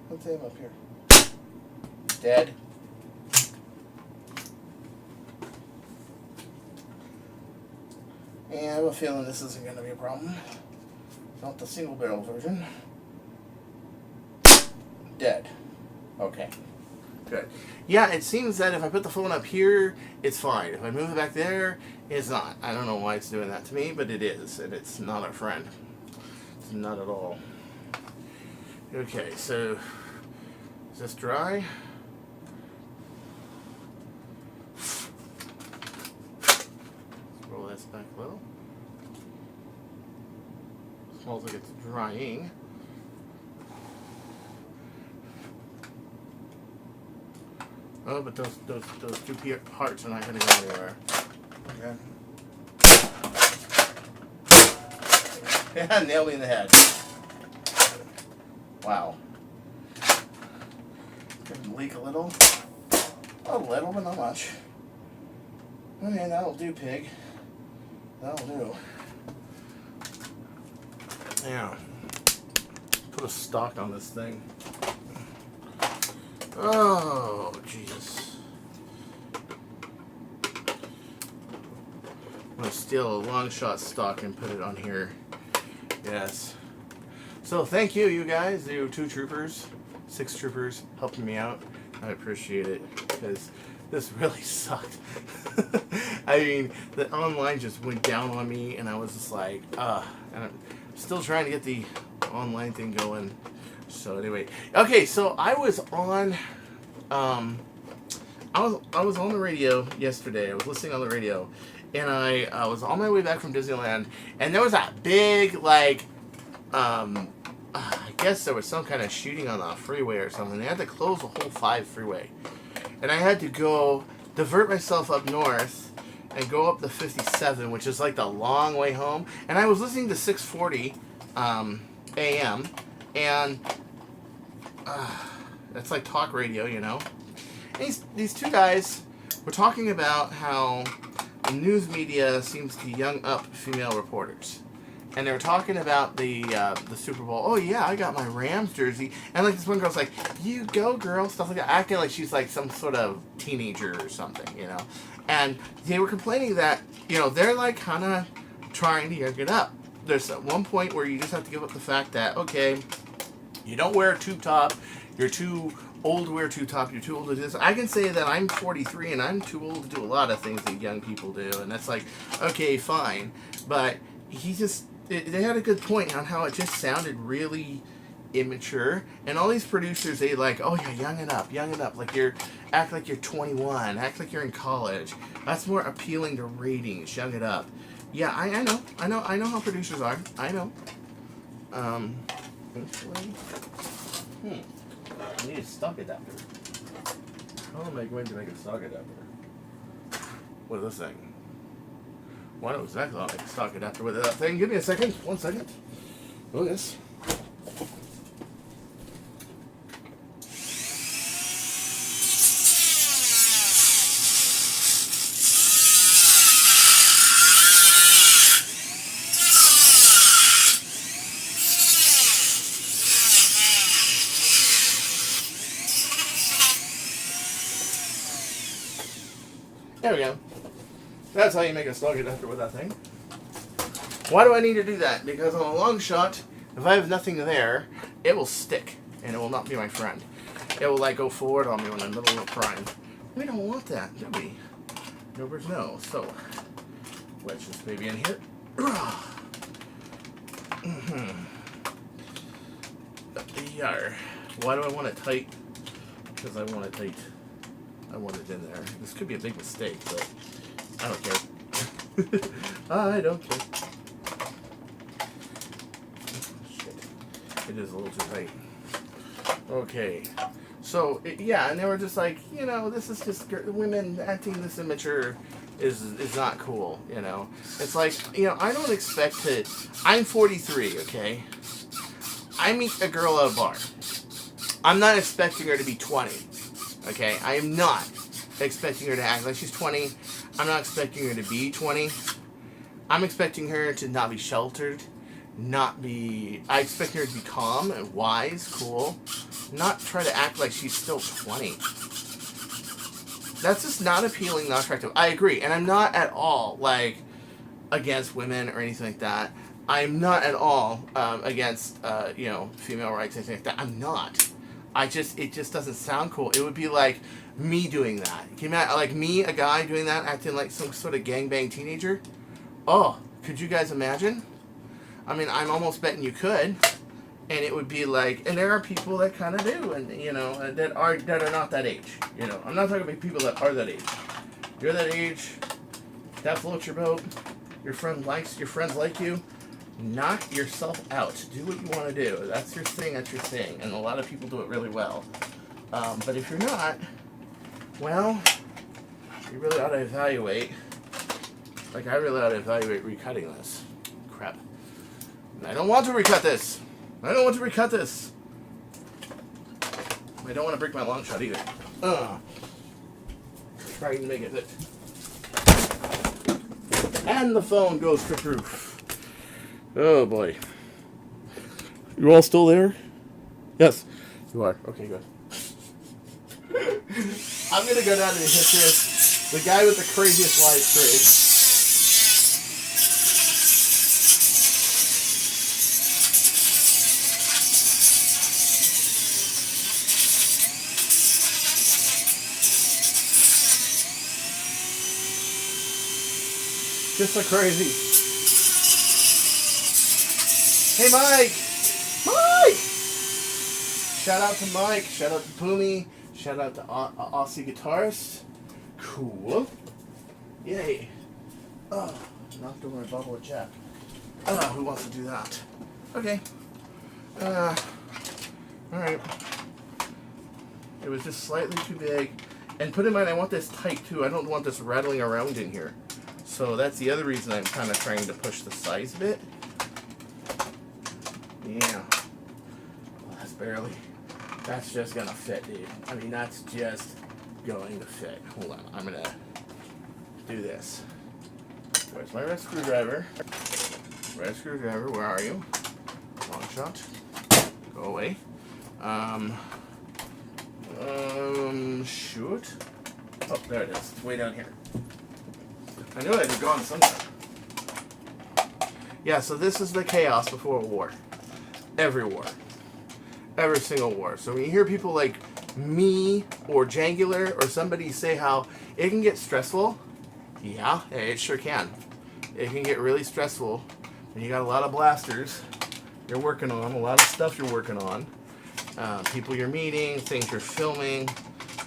Let's aim up here. Dead. And I have a feeling this isn't going to be a problem. Not the single barrel version. Dead. Okay. Good. Yeah, it seems that if I put the phone up here, it's fine. If I move it back there, it's not. I don't know why it's doing that to me, but it is. And it's not our friend. It's not at all. Okay, so is this dry? Let's roll this back low. Smells like it's drying. Oh, but those 2 parts are not going to go anywhere. Okay. Yeah, nailed me in the head. Wow. Could leak a little. A little, but not much. Okay, that'll do, pig. That'll do. Yeah. Put a stock on this thing. Oh, Jesus. I'm going to steal a long shot stock and put it on here. Yes. So thank you, you guys, you 2 troopers, 6 troopers, helping me out. I appreciate it, because this really sucked. I mean, the online just went down on me, and I was just like, and I'm still trying to get the online thing going. So anyway, okay, so I was on, I was on the radio yesterday. I was listening on the radio, and I was on my way back from Disneyland, and there was that big, like, I guess there was some kind of shooting on the freeway or something. They had to close the whole 5 freeway. And I had to go divert myself up north and go up the 57, which is like the long way home. And I was listening to 640 AM, and that's like talk radio, you know. And these 2 guys were talking about how the news media seems to young up female reporters. and they were talking about the Super Bowl. Oh yeah, I got my Rams jersey, and like this one girl's like, "You go, girl," stuff like that, acting like she's like some sort of teenager or something, you know. And they were complaining that they're like kind of trying to young it up. There's at one point where you just have to give up the fact that okay, you don't wear a tube top, you're too old to wear a tube top, you're too old to do this. I can say that I'm 43 and I'm too old to do a lot of things that young people do, and that's like, okay, fine. But they had a good point on how it just sounded really immature, and all these producers, they like, oh yeah, young it up, like act like you're 21, act like you're in college. That's more appealing to ratings, young it up. Yeah, I know how producers are. I know. I need a stock adapter. How am I going to make a stock adapter? What is this thing? Well, I know exactly how to make a stock adapter with that thing. Give me a second. 1 second. Oh, yes. There we go. That's how you make a stock adapter with that thing. Why do I need to do that? Because on a long shot, if I have nothing there, it will stick, and it will not be my friend. It will like go forward on me when I'm in the middle of a prime. We don't want that, do we? No birds no. So, wedge this baby in here. Yar. Why do I want it tight? Because I want it tight. I want it in there. This could be a big mistake, but I don't care. I don't care. Shit. It is a little too tight. Okay. So, yeah, and they were just like, this is just women acting this immature is not cool, It's like, I don't expect to... I'm 43, okay? I meet a girl at a bar. I'm not expecting her to be 20. Okay, I am not expecting her to act like she's 20. I'm not expecting her to be 20. I'm expecting her to not be sheltered, I expect her to be calm and wise, cool, not try to act like she's still 20. That's just not appealing, not attractive. I agree, and I'm not at all, against women or anything like that. I'm not at all against, female rights, anything like that. I'm not. It just doesn't sound cool. It would be like me doing that. Can you imagine, like me, a guy doing that, acting like some sort of gangbang teenager? Oh, could you guys imagine? I mean, I'm almost betting you could. And it would be like, and there are people that kind of do, and that are not that age. I'm not talking about people that are that age. You're that age. That floats your boat. Your friends like you. Knock yourself out. Do what you want to do. That's your thing. And a lot of people do it really well. But if you're not, well, you really ought to evaluate. Like, I really ought to evaluate recutting this. Crap. I don't want to recut this. I don't want to break my long shot either. Trying to make it fit. And the phone goes to proof. Oh boy. You all still there? Yes, you are. Okay, good. I'm gonna go down and hit this. The guy with the craziest live stream. Just so crazy. Hey, Mike! Mike! Shout out to Mike. Shout out to Pumi. Shout out to Aussie guitarist. Cool. Yay. Oh, knocked over a bottle of Jack. Who wants to do that? Okay. Alright. It was just slightly too big. And put in mind, I want this tight too. I don't want this rattling around in here. So that's the other reason I'm kind of trying to push the size a bit. Yeah. Well, that's just gonna fit, dude. I mean, that's just going to fit. Hold on, I'm gonna do this. Where's my red screwdriver? Red screwdriver, where are you? Long shot. Go away. Shoot. Oh, there it is. It's way down here. I knew it had gone somewhere. Yeah, so this is the chaos before a war. Every war. Every single war. So when you hear people like me or Jangular or somebody say how it can get stressful, yeah, it sure can. It can get really stressful when you got a lot of blasters you're working on, a lot of stuff you're working on, people you're meeting, things you're filming,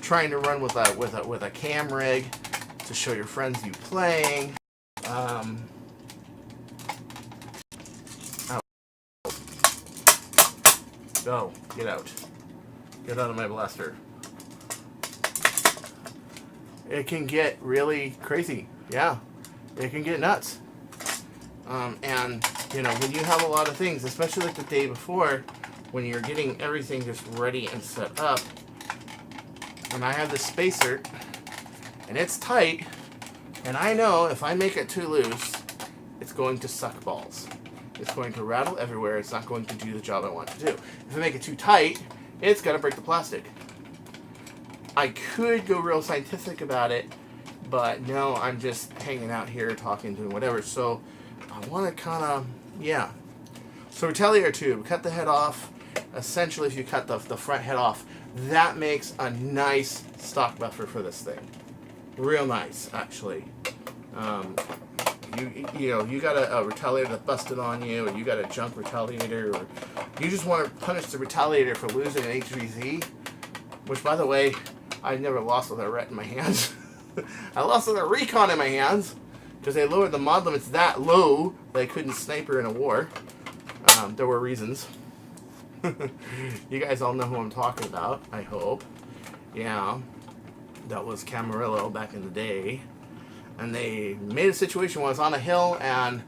trying to run with a cam rig to show your friends you playing. Go, get out. Get out of my blaster. It can get really crazy. Yeah, it can get nuts. And, you know, when you have a lot of things, especially like the day before, when you're getting everything just ready and set up, and I have this spacer, and it's tight, and I know if I make it too loose, it's going to suck balls. It's going to rattle everywhere. It's not going to do the job I want to do. If I make it too tight, it's going to break the plastic. I could go real scientific about it, but no, I'm just hanging out here, talking, doing whatever. So I want to kind of, yeah. So retaliator tube, cut the head off. Essentially, if you cut the front head off, that makes a nice stock buffer for this thing. Real nice, actually. You know, you got a retaliator that busted on you, or you got a junk retaliator, or you just want to punish the retaliator for losing an HVZ, which, by the way, I never lost with a ret in my hands. I lost with a recon in my hands because they lowered the mod limits that low that I couldn't sniper in a war. There were reasons. You guys all know who I'm talking about, I hope. Yeah, that was Camarillo back in the day. And they made a situation where I was on a hill and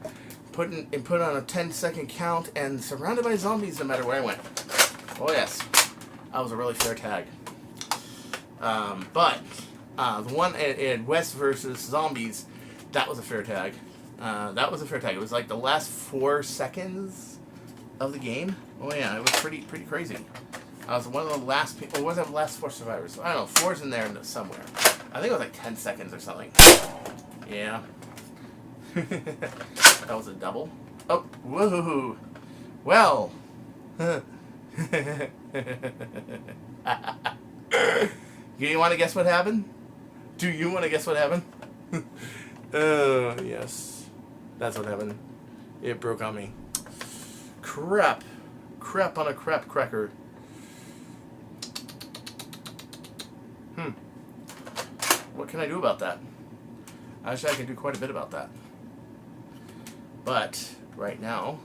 put on a 10-second count and surrounded by zombies no matter where I went. Oh yes, that was a really fair tag. But the one in West versus Zombies, that was a fair tag. That was a fair tag. It was like the last 4 seconds of the game. Oh yeah, it was pretty crazy. I was one of the last people. Was the last 4 survivors? I don't know. 4's in there somewhere. I think it was like 10 seconds or something. Yeah. That was a double. Oh, woohoo! Well. You want to guess what happened? Do you want to guess what happened? Yes. That's what happened. It broke on me. Crap. Crap on a crap cracker. What can I do about that? Actually, I can do quite a bit about that. But, right now,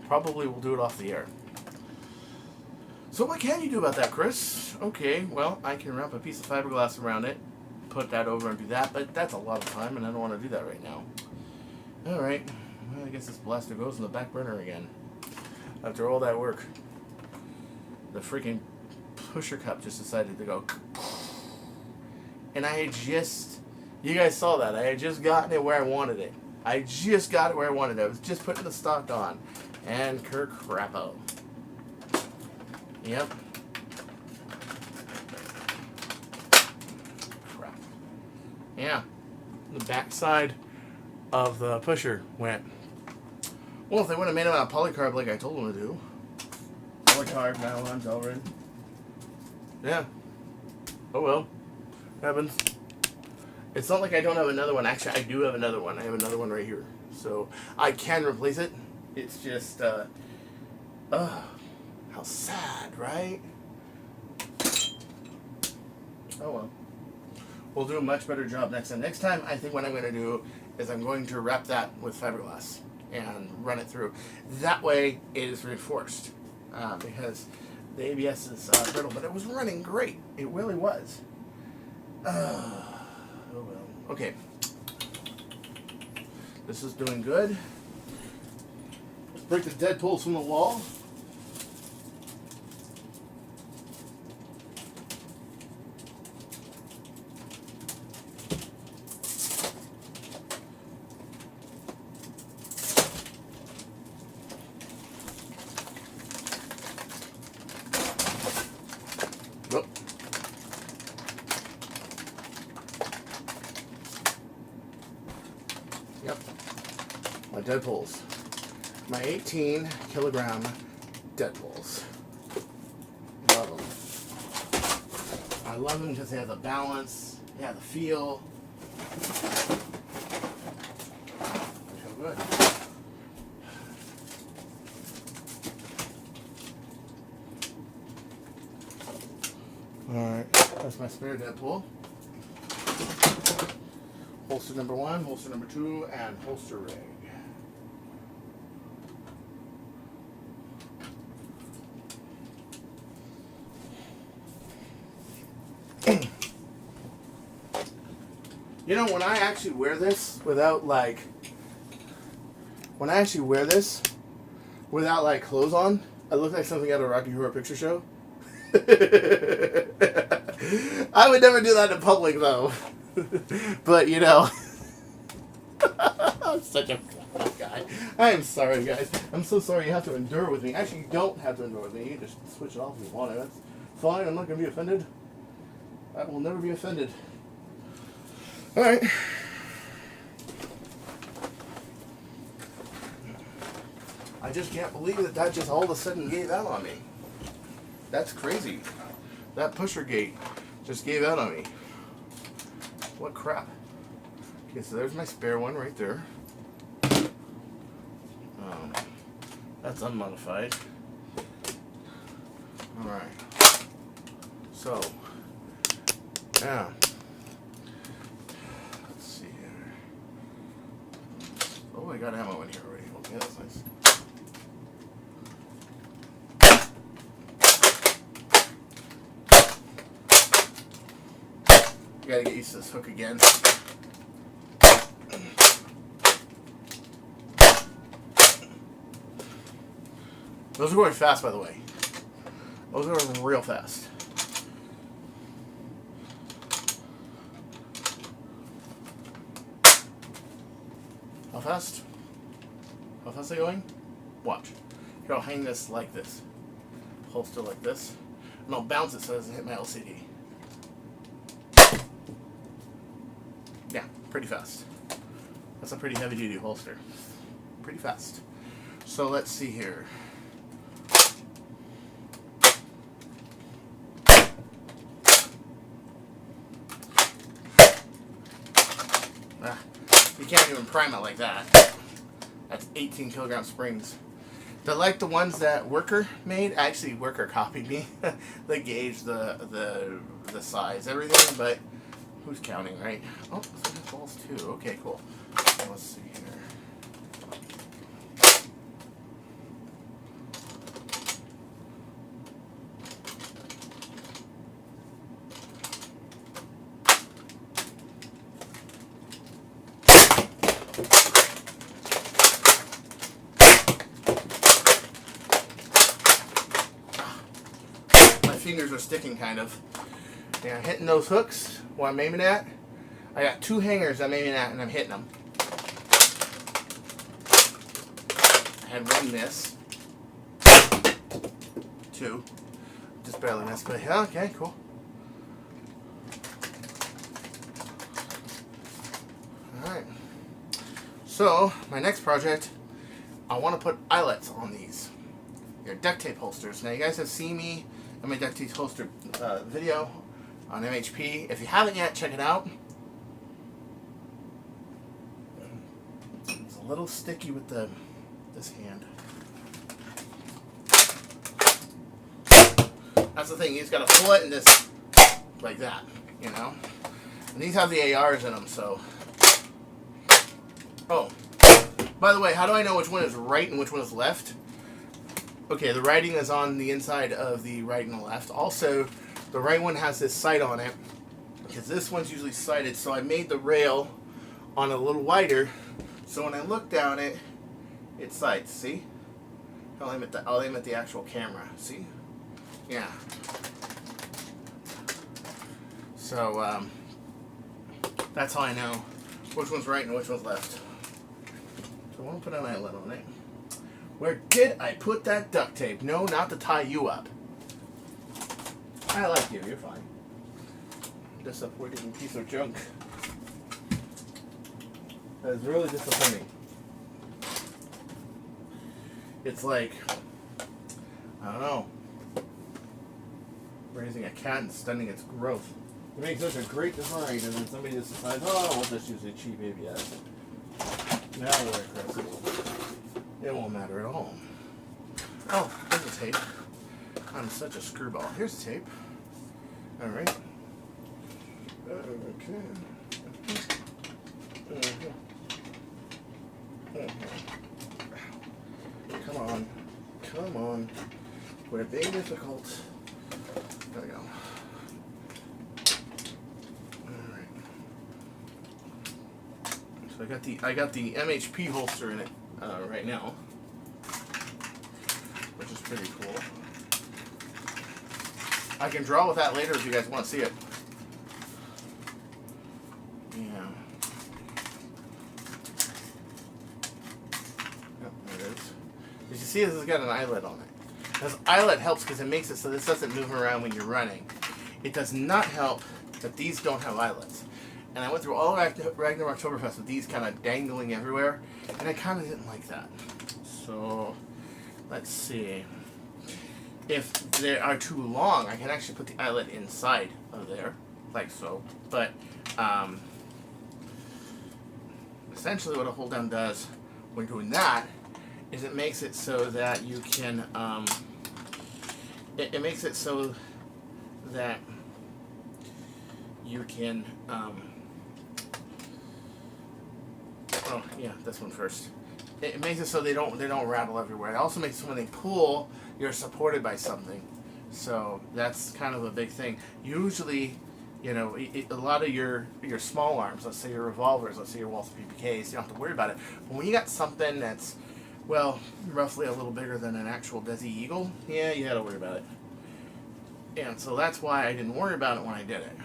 probably we'll do it off the air. So what can you do about that, Chris? Okay, well, I can wrap a piece of fiberglass around it, put that over and do that, but that's a lot of time, and I don't want to do that right now. Alright, well, I guess this blaster goes in the back burner again. After all that work. The freaking pusher cup just decided to go. And I had just, you guys saw that, I had just gotten it where I wanted it. I just got it where I wanted it. I was just putting the stock on. And crapo. Yep. Crap. Yeah. The backside of the pusher went. Well, if they would have made them out of polycarb like I told them to do. Polycarb, nylon, Delrin. Yeah. Oh well. Happens. It's not like I don't have another one. Actually, I do have another one. I have another one right here. So, I can replace it. It's just, how sad, right? Oh well. We'll do a much better job next time. Next time, I think what I'm going to do is I'm going to wrap that with fiberglass and run it through. That way, it is reinforced. Because the ABS is brittle, but it was running great. It really was. Oh well. Okay. This is doing good. Let's break the dead pulls from the wall. Deadpools. My 18 kilogram Deadpools. Love them. I love them because they have the balance, they have the feel. They feel good. Alright, that's my spare Deadpool. Holster number 1, holster number 2, and holster rig. You know, when I actually wear this without like clothes on, I look like something out of a Rocky Horror Picture Show. I would never do that in public though. But you know, I'm such a guy. I am sorry, guys. I'm so sorry you have to endure with me. Actually, you don't have to endure with me. You can just switch it off if you want to. That's fine. I'm not going to be offended. I will never be offended. Alright. I just can't believe that just all of a sudden gave out on me. That's crazy. That pusher gate just gave out on me. What crap. Okay, so there's my spare one right there. That's unmodified. Alright. So, now, let's see here. Oh, I got ammo in here already. Okay, that's nice. You gotta get used to this hook again. Those are going fast, by the way. Those are going real fast. How fast? How fast are they going? Watch. Here, I'll hang this like this. Holster like this. And I'll bounce it so it doesn't hit my LCD. Yeah, pretty fast. That's a pretty heavy duty holster. Pretty fast. So let's see here. You can't even prime it like that. That's 18 kilogram springs. They're like the ones that Worker made. Actually, Worker copied me. They gauge the size, everything, but who's counting, right? Oh, so there's balls too. Okay, cool. Let's see here. Fingers are sticking kind of. Yeah, hitting those hooks what I'm aiming at. I got 2 hangers I'm aiming at and I'm hitting them. I had 1 miss. 2. Just barely missed, but yeah, okay, cool. Alright. So, my next project, I want to put eyelets on these. They're duct tape holsters. Now, you guys have seen me in my duct tape holster video on MHP. If you haven't yet, check it out. It's a little sticky with this hand. That's the thing, you just gotta pull it and just like that, you know? And these have the ARs in them, so. Oh, by the way, how do I know which one is right and which one is left? Okay, the writing is on the inside of the right and the left. Also, the right one has this sight on it, because this one's usually sighted, so I made the rail on a little wider, so when I look down it, it sights, see? I'll aim at the actual camera, see? Yeah. So, that's how I know which one's right and which one's left. So I want to put an eyelet on it. Where did I put that duct tape? No, not to tie you up. I like you, you're fine. Disappointing piece of junk. That is really disappointing. It's like, I don't know, raising a cat and stunning its growth. You make such a great design, and then somebody just decides, oh, we'll just use a cheap ABS. Now what, Chris? It won't matter at all. Oh, here's a tape. I'm such a screwball. Here's a tape. All right. Okay. Come on. Come on. Quit being difficult. There we go. Alright. So I got the MHP holster in it right now. Which is pretty cool. I can draw with that later if you guys want to see it. Yeah. Yep, there it is. As you see, this has got an eyelet on it. This eyelet helps because it makes it so this doesn't move around when you're running. It does not help that these don't have eyelets. And I went through all of Ragnar Oktoberfest with these kind of dangling everywhere, and I kind of didn't like that. So, let's see. If they are too long, I can actually put the eyelet inside of there, like so. But essentially what a hold down does when doing that is it makes it so that you can, it makes it so that you can, oh yeah, this one first. It makes it so they don't rattle everywhere. It also makes it so when they pull, you're supported by something. So that's kind of a big thing. Usually, you know, a lot of your small arms, let's say your revolvers, let's say your Walther PPKs, you don't have to worry about it. But when you got something that's, well, roughly a little bigger than an actual Desi Eagle, yeah, you got to worry about it. And so that's why I didn't worry about it when I did it.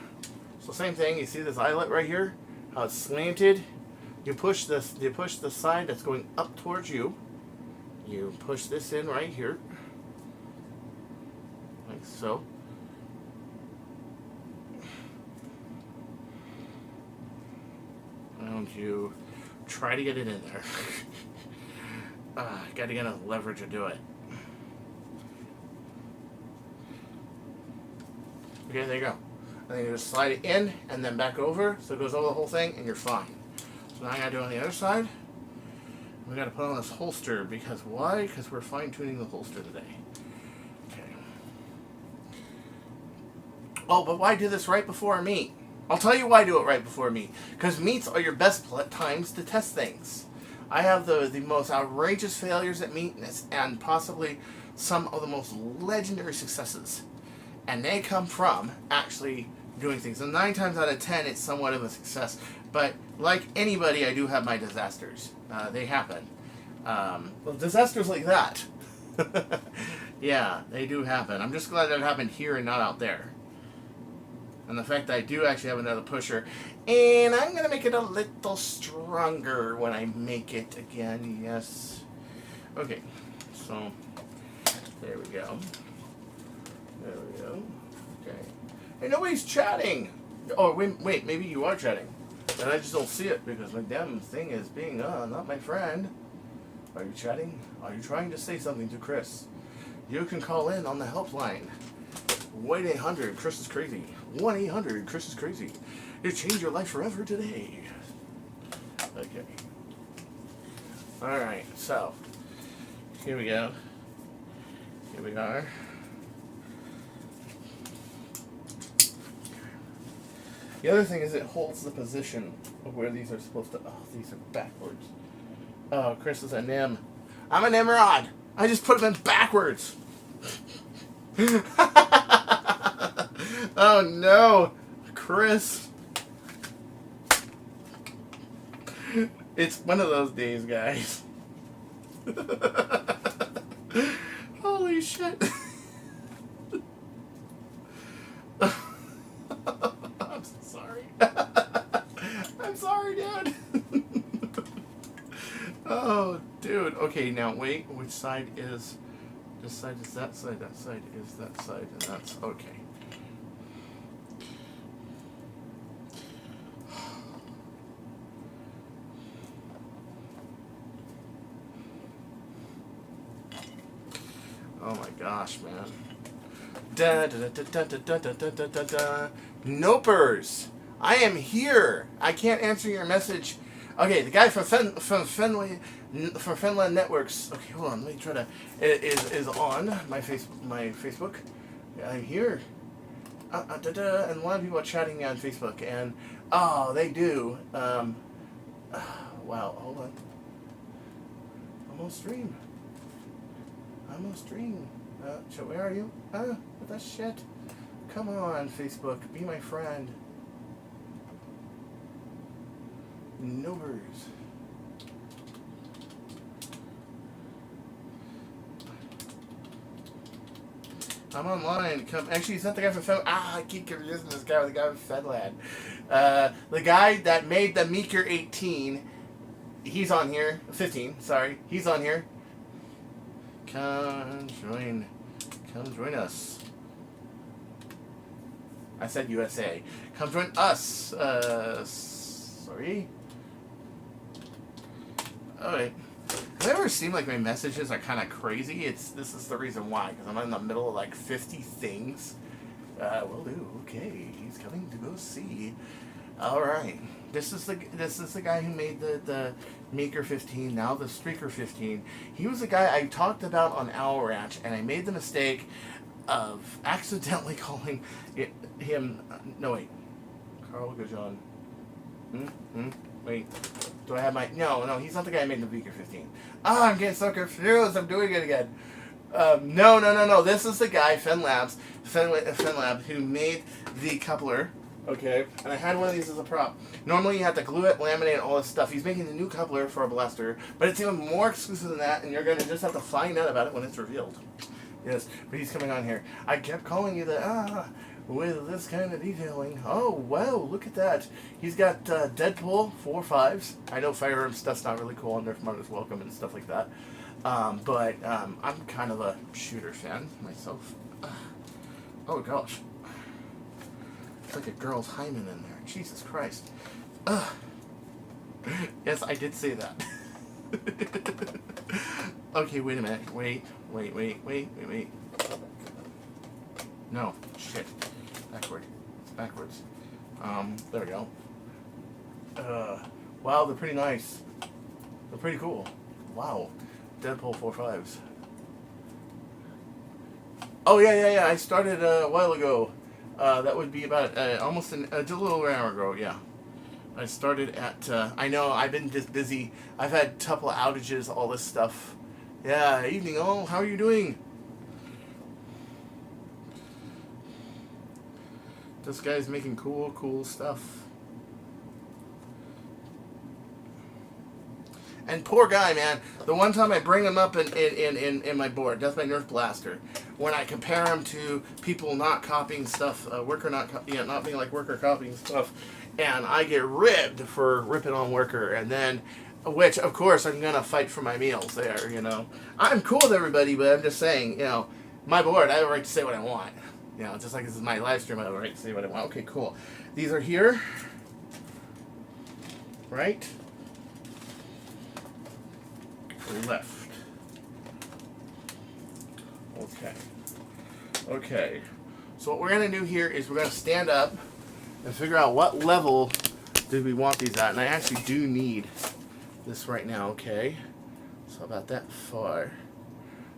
So same thing, you see this eyelet right here? How it's slanted? You push the side that's going up towards you. You push this in right here. Like so. And you try to get it in there. Got to get enough leverage to do it. Okay, there you go. And then you just slide it in and then back over, so it goes over the whole thing, and you're fine. So now I gotta do it on the other side. We gotta put on this holster because why? Because we're fine tuning the holster today. Okay. Oh, but why do this right before a meet? I'll tell you why I do it right before a meet. Because meets are your best times to test things. I have the most outrageous failures at meets and possibly some of the most legendary successes. And they come from actually doing things. And 9 times out of 10, it's somewhat of a success. But like anybody, I do have my disasters. They happen. Well, disasters like that. Yeah, they do happen. I'm just glad that it happened here and not out there. And the fact that I do actually have another pusher. And I'm going to make it a little stronger when I make it again. Yes. Okay. So, there we go. There we go. Okay. Hey, nobody's chatting. Oh, wait, maybe you are chatting. And I just don't see it because my damn thing is being, not my friend. Are you chatting? Are you trying to say something to Chris? You can call in on the helpline. 1-800 Chris is crazy. 1-800 Chris is crazy. It changed your life forever today. Okay. Alright, so here we go. Here we are. The other thing is it holds the position of where these are supposed to... Oh, these are backwards. Oh, Chris is a Nim. I'm a Nimrod. I just put them in backwards. Oh, no. Chris. It's one of those days, guys. Holy shit. I'm sorry. I'm sorry, Dad. Oh, dude. Okay, now wait. Which side is... This side is that side. That side is that side. And that's... Okay. Oh my gosh, man. Da da da da da da da da da da da. Nopers, I am here. I can't answer your message. Okay, the guy from Fenland Networks. Okay, hold on. Let me try to. Is on my Facebook. I'm here. And a lot of people are chatting me on Facebook, and they do. Wow, hold on. I'm on stream. Where are you? What the shit? Come on, Facebook, be my friend. Nobers. I'm online. Actually, he's not the guy from Fed. I keep confusing this guy with the guy from Fedlad. The guy that made the Meeker 18. He's on here. 15. Sorry, he's on here. Come join us. I said USA. Come join us. Sorry. Alright. Does it ever seem like my messages are kind of crazy? This is the reason why, because I'm in the middle of like 50 things. Will do. Okay, he's coming to go see. All right. This is the guy who made the Meeker 15, now the Streaker 15. He was the guy I talked about on Owl Ranch, and I made the mistake of accidentally calling him. No, wait. Carl Gajon. Wait. Do I have my... No, he's not the guy I made the Meeker 15. I'm getting so confused. I'm doing it again. No. This is the guy, FenLab, who made the coupler. Okay, and I had one of these as a prop. Normally you have to glue it, laminate, all this stuff. He's making a new coupler for a blaster, but it's even more exclusive than that, and you're going to just have to find out about it when it's revealed. Yes, but he's coming on here. I kept calling you with this kind of detailing. Oh, wow, look at that. He's got Deadpool 4.5s. I know firearm stuff's not really cool, and Nerf Martyrs welcome and stuff like that. But I'm kind of a shooter fan myself. Oh, gosh. It's like a girl's hymen in there. Jesus Christ. Yes, I did say that. Okay, wait a minute. Wait. No, shit. Backwards. There we go. Wow, they're pretty nice. They're pretty cool. Wow. Deadpool 4.5s. Oh, yeah. I started a while ago. That would be about almost just a little over an hour ago, yeah. I started at, I know, I've been just busy. I've had a couple of outages, all this stuff. Yeah, evening all, how are you doing? This guy's making cool stuff. And poor guy, man. The one time I bring him up in my board, Death by Nerf Blaster, when I compare him to people not copying stuff, not being like Worker copying stuff, and I get ribbed for ripping on Worker, and then, which of course I'm gonna fight for my meals there. I'm cool with everybody, but I'm just saying, my board, I have a right to say what I want. Just like this is my live stream, I have a right to say what I want. Okay, cool. These are here, right? Left. Okay. So what we're going to do here is we're going to stand up and figure out what level do we want these at. And I actually do need this right now, okay? So about that far.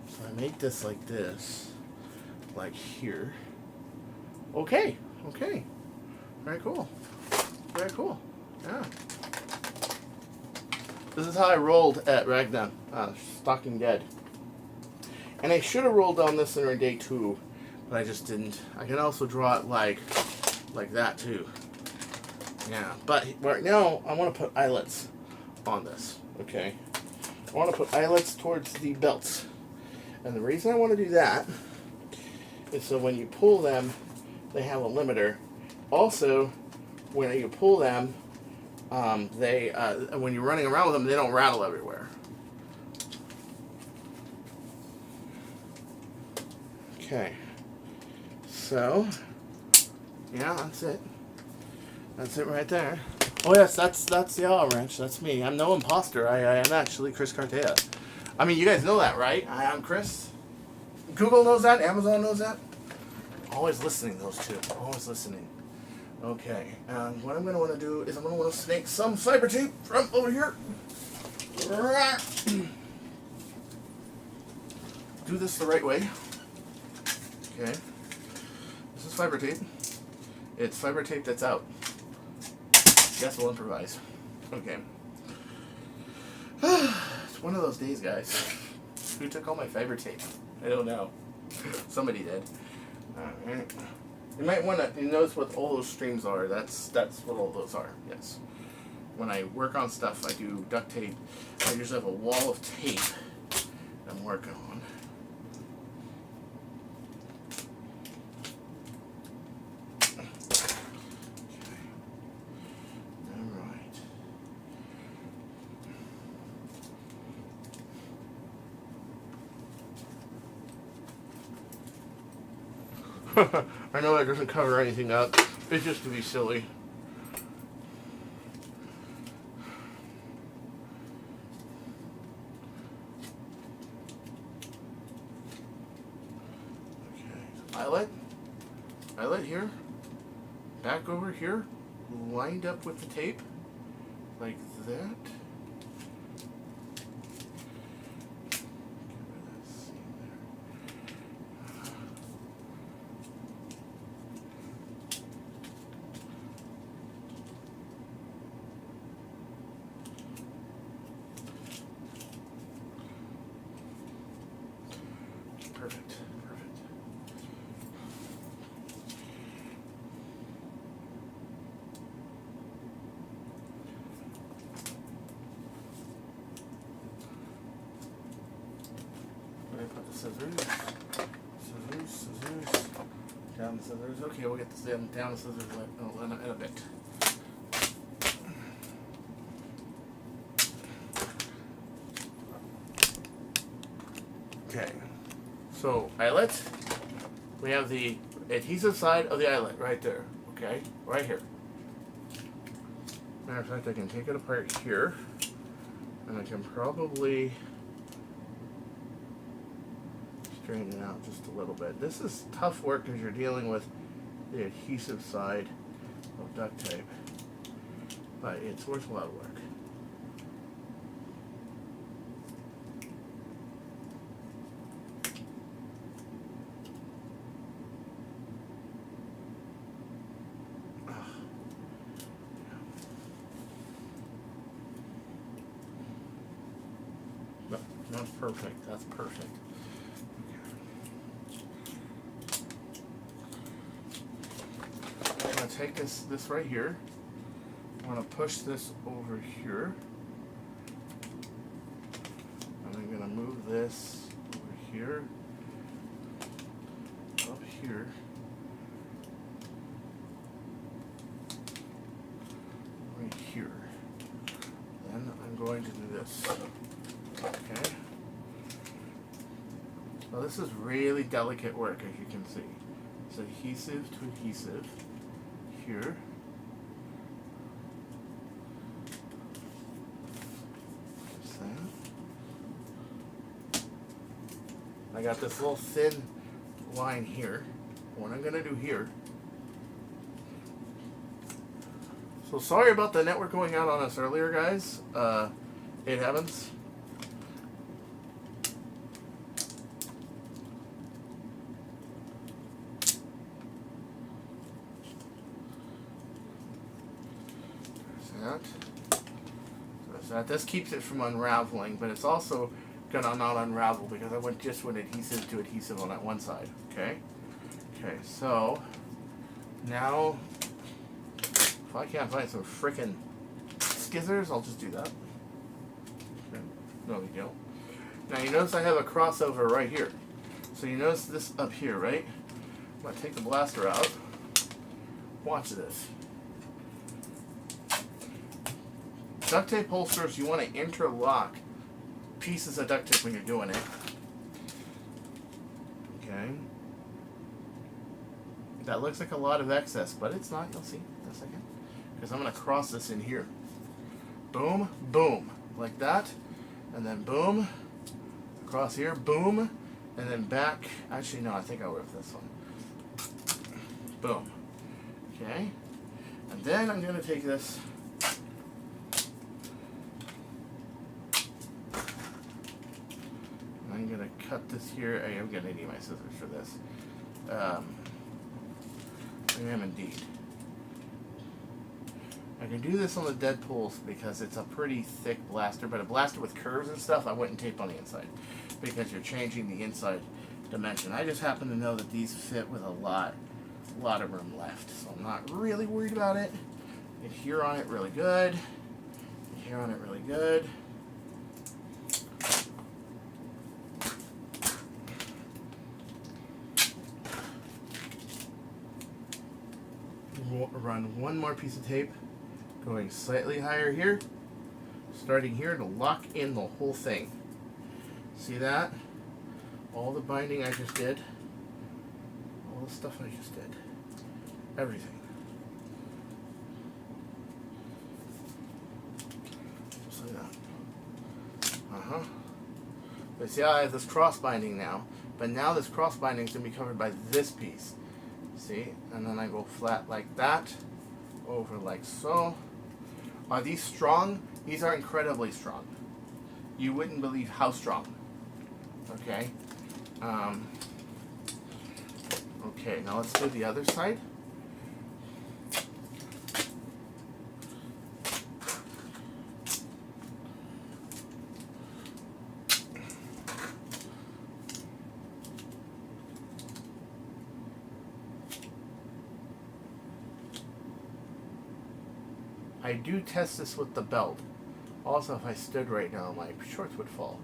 So I make this like this. Like here. Okay. Very cool. Yeah. This is how I rolled at Ragnar, Stalking Dead. And I should have rolled on this in day 2, but I just didn't. I can also draw it like that too. Yeah, but right now I want to put eyelets on this, okay? I want to put eyelets towards the belts. And the reason I want to do that is so when you pull them, they have a limiter. Also, when you pull them, when you're running around with them, they don't rattle everywhere. Okay. So, yeah, that's it. That's it right there. Oh yes, that's the Owl Ranch. That's me. I'm no imposter. I am actually Chris Cartaya. I mean, you guys know that, right? I'm Chris. Google knows that. Amazon knows that. Always listening, those two. Always listening. Okay. And what I'm going to want to do is I'm going to want to snake some cyber tape from over here. Do this the right way. Okay. This is fiber tape. It's fiber tape that's out. Guess we'll improvise. Okay. It's one of those days, guys. Who took all my fiber tape? I don't know. Somebody did. Alright. You might want to notice what all those streams are. That's what all those are. Yes. When I work on stuff, I do duct tape. I usually have a wall of tape I'm working on. I know that doesn't cover anything up. It's just to be silly. Okay, eyelet here, back over here, lined up with the tape, like that. Perfect. I put the scissors, down the scissors. Okay, we'll get this down the scissors in a bit. Okay. So, eyelet, we have the adhesive side of the eyelet right there, okay? Right here. Matter of fact, I can take it apart here, and I can probably straighten it out just a little bit. This is tough work because you're dealing with the adhesive side of duct tape, but it's worthwhile work. That's perfect. That's perfect. Okay. I'm going to take this right here. I'm going to push this over here. And I'm going to move this over here, up here. Right here. Then I'm going to do this. Okay. Now this is really delicate work, as you can see. It's adhesive to adhesive here. Just that. I got this little thin line here. What I'm going to do here. So sorry about the network going out on us earlier, guys. It happens. That. This keeps it from unraveling, but it's also gonna not unravel because I went just with adhesive to adhesive on that one side. Okay. Okay. So now, if I can't find some frickin' scissors, I'll just do that. Okay. No big deal. Now you notice I have a crossover right here. So you notice this up here, right? I'm gonna take the blaster out. Watch this. Duct tape holsters, you want to interlock pieces of duct tape when you're doing it. Okay. That looks like a lot of excess, but it's not. You'll see in a second. Because I'm going to cross this in here. Boom, boom. Like that. And then boom. Across here, boom. and then back. Actually, no, I think I'll rip this one. Boom. Okay. And then I'm going to take this. And I'm going to cut this here. I am going to need my scissors for this. I am indeed. I can do this on the dead pulls because it's a pretty thick blaster, but a blaster with curves and stuff, I wouldn't tape on the inside because you're changing the inside dimension. I just happen to know that these fit with a lot of room left, so I'm not really worried about it. Adhere on it really good. Adhere on it really good. Run one more piece of tape, going slightly higher here, starting here to lock in the whole thing. See that? All the binding I just did, all the stuff I just did, everything. Just like that. But see how I have this cross binding now, but now this cross binding is going to be covered by this piece. See? And then I go flat like that, over like so. Are these strong? These are incredibly strong. You wouldn't believe how strong. Okay. Okay, now let's do the other side. I do test this with the belt. Also, if I stood right now, my shorts would fall.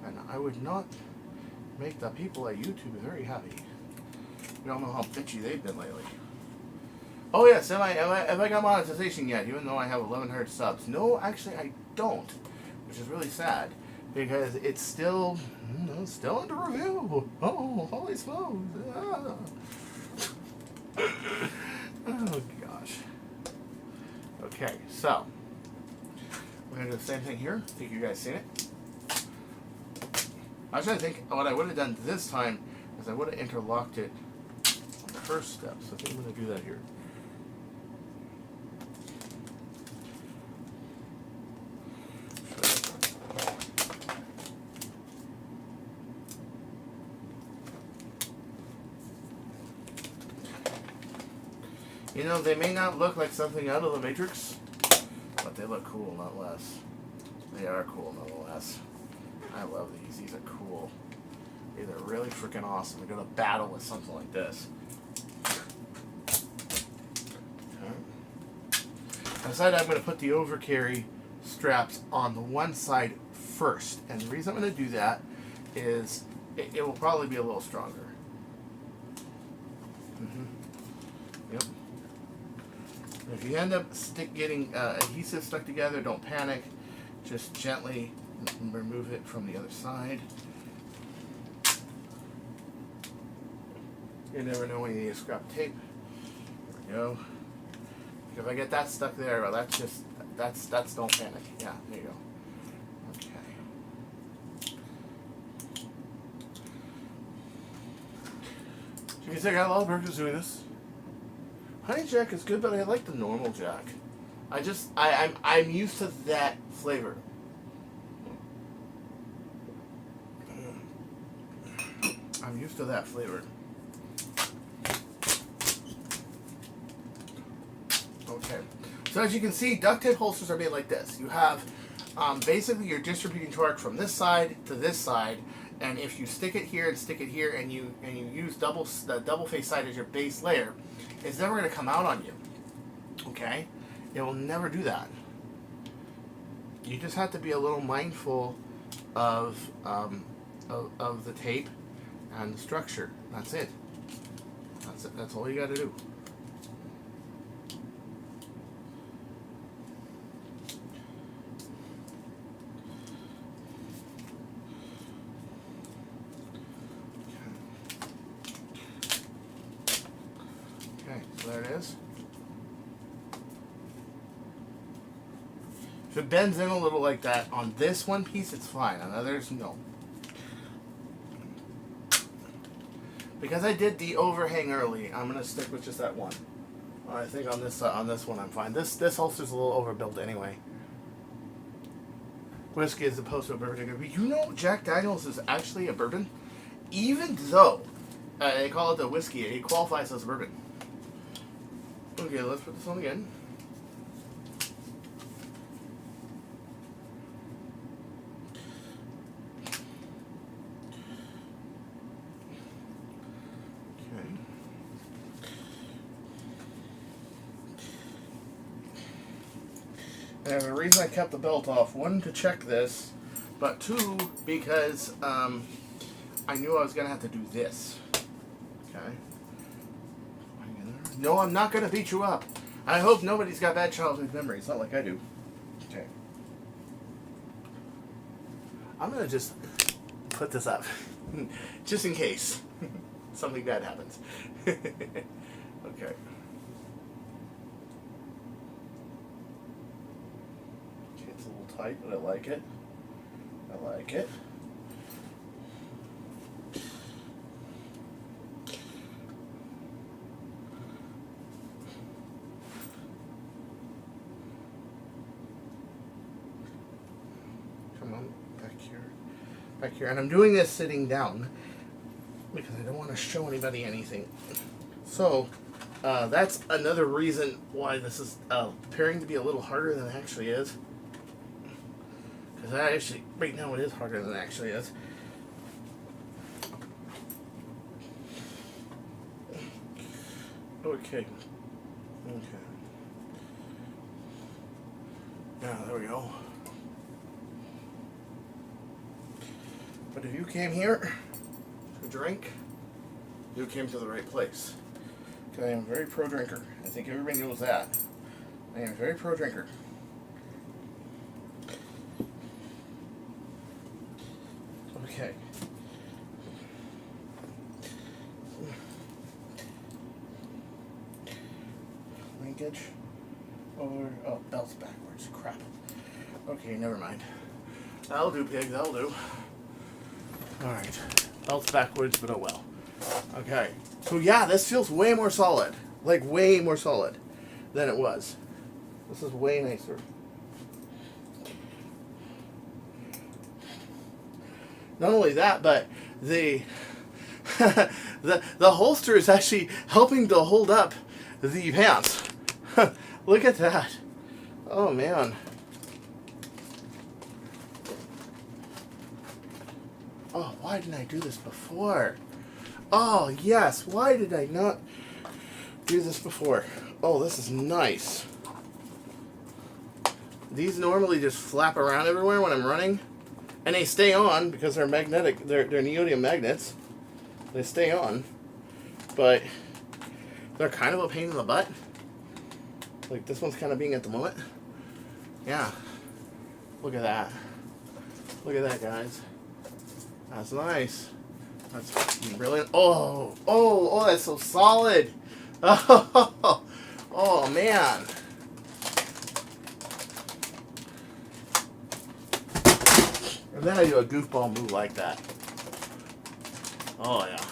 And I would not make the people at YouTube very happy. You don't know how bitchy they've been lately. Oh yes, have I got monetization yet, even though I have 1,100 subs? No, actually I don't. Which is really sad. Because it's still under review. Oh, holy smokes. Ah. Oh gosh. Okay, so we're gonna do the same thing here. I think you guys seen it. Actually, I think what I would have done this time is I would have interlocked it on the first step. So I think I'm gonna do that here. You know, they may not look like something out of the Matrix, but they look cool nonetheless. They are cool nonetheless. I love these. These are cool. They're really freaking awesome to go to battle with something like this. Okay. I decided I'm going to put the overcarry straps on the one side first. And the reason I'm going to do that is it will probably be a little stronger. Yep. If you end up getting adhesive stuck together, don't panic. Just gently remove it from the other side. You never know when you need to scrap tape. There we go. If I get that stuck there, well, that's don't panic. Yeah, there you go. Okay. So you can see I got a lot of practice doing this. Honey Jack is good, but I like the normal Jack. I'm used to that flavor. I'm used to that flavor. Okay. So as you can see, duct tape holsters are made like this. You have basically you're distributing torque from this side to this side, and if you stick it here and stick it here, and you use the double face side as your base layer, it's never going to come out on you. Okay, it will never do that. You just have to be a little mindful of the tape and the structure. That's it. That's it. That's all you got to do. Okay, so there it is. If it bends in a little like that on this one piece, it's fine. On others, no. Because I did the overhang early, I'm gonna stick with just that one. I think on this one I'm fine. This holster's a little overbuilt anyway. Whiskey is opposed to a bourbon. You know, Jack Daniels is actually a bourbon, even though they call it the whiskey. It qualifies as a bourbon. Okay, let's put this on again. And the reason I kept the belt off, one, to check this, but two, because I knew I was going to have to do this. Okay. No, I'm not going to beat you up. I hope nobody's got bad childhood memories, not like I do. Okay. I'm going to just put this up, just in case something bad happens. Okay. It's a little tight, but I like it. I like it. Come on, back here. Back here. And I'm doing this sitting down because I don't want to show anybody anything. So, that's another reason why this is appearing to be a little harder than it actually is. Because actually, right now it is harder than it actually is. Okay. Okay. Yeah, there we go. But if you came here to drink, you came to the right place. Because I am a very pro drinker. I think everybody knows that. I am a very pro drinker. Okay. Linkage. Over. Oh, belt's backwards. Crap. Okay, never mind. That'll do, pig. That'll do. Alright. Belt's backwards, but oh well. Okay. So yeah, this feels way more solid. Like, way more solid than it was. This is way nicer. Not only that, but the the holster is actually helping to hold up the pants. Look at that. Oh man. Oh, why didn't I do this before? Oh yes, why did I not do this before? Oh, this is nice. These normally just flap around everywhere when I'm running. And they stay on because they're magnetic. They're neodymium magnets. They stay on, but they're kind of a pain in the butt. Like this one's kind of being at the moment. Yeah. Look at that. Look at that, guys. That's nice. That's brilliant. Oh, that's so solid. Oh man. And then I do a goofball move like that. Oh, yeah.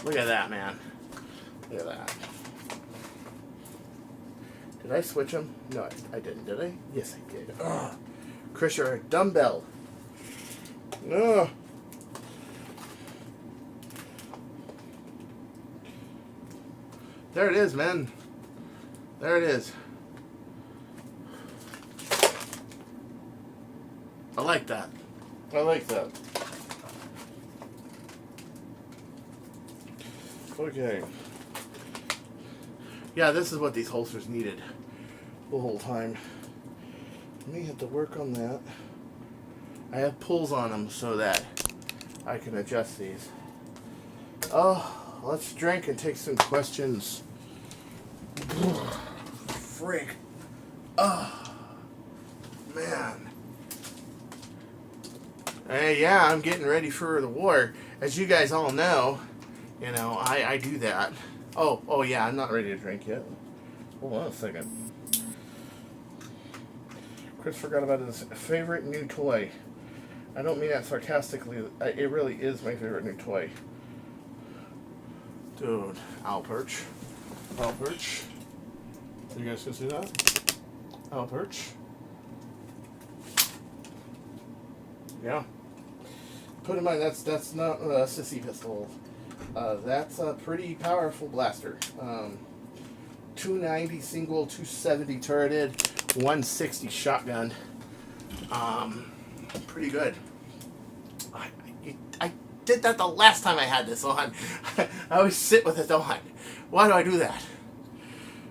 Look at that, man. Look at that. Did I switch them? No, I didn't, did I? Yes, I did. Ugh. Chris, you're a dumbbell. Ugh. There it is, man. There it is. I like that. I like that. Okay. Yeah, this is what these holsters needed the whole time. I may have to work on that. I have pulls on them so that I can adjust these. Oh, let's drink and take some questions. Freak. Oh, man. Hey, yeah, I'm getting ready for the war. As you guys all know, you know, I do that. Oh, yeah, I'm not ready to drink yet. Hold on a second. Chris forgot about his favorite new toy. I don't mean that sarcastically. It really is my favorite new toy. Dude, owl perch. Owl perch. You guys can see that? Owl perch. Yeah. Put in mind, that's not a sissy pistol. That's a pretty powerful blaster. 290 single, 270 turreted, 160 shotgun. Pretty good. I did that the last time I had this on. I always sit with it on. Why do I do that?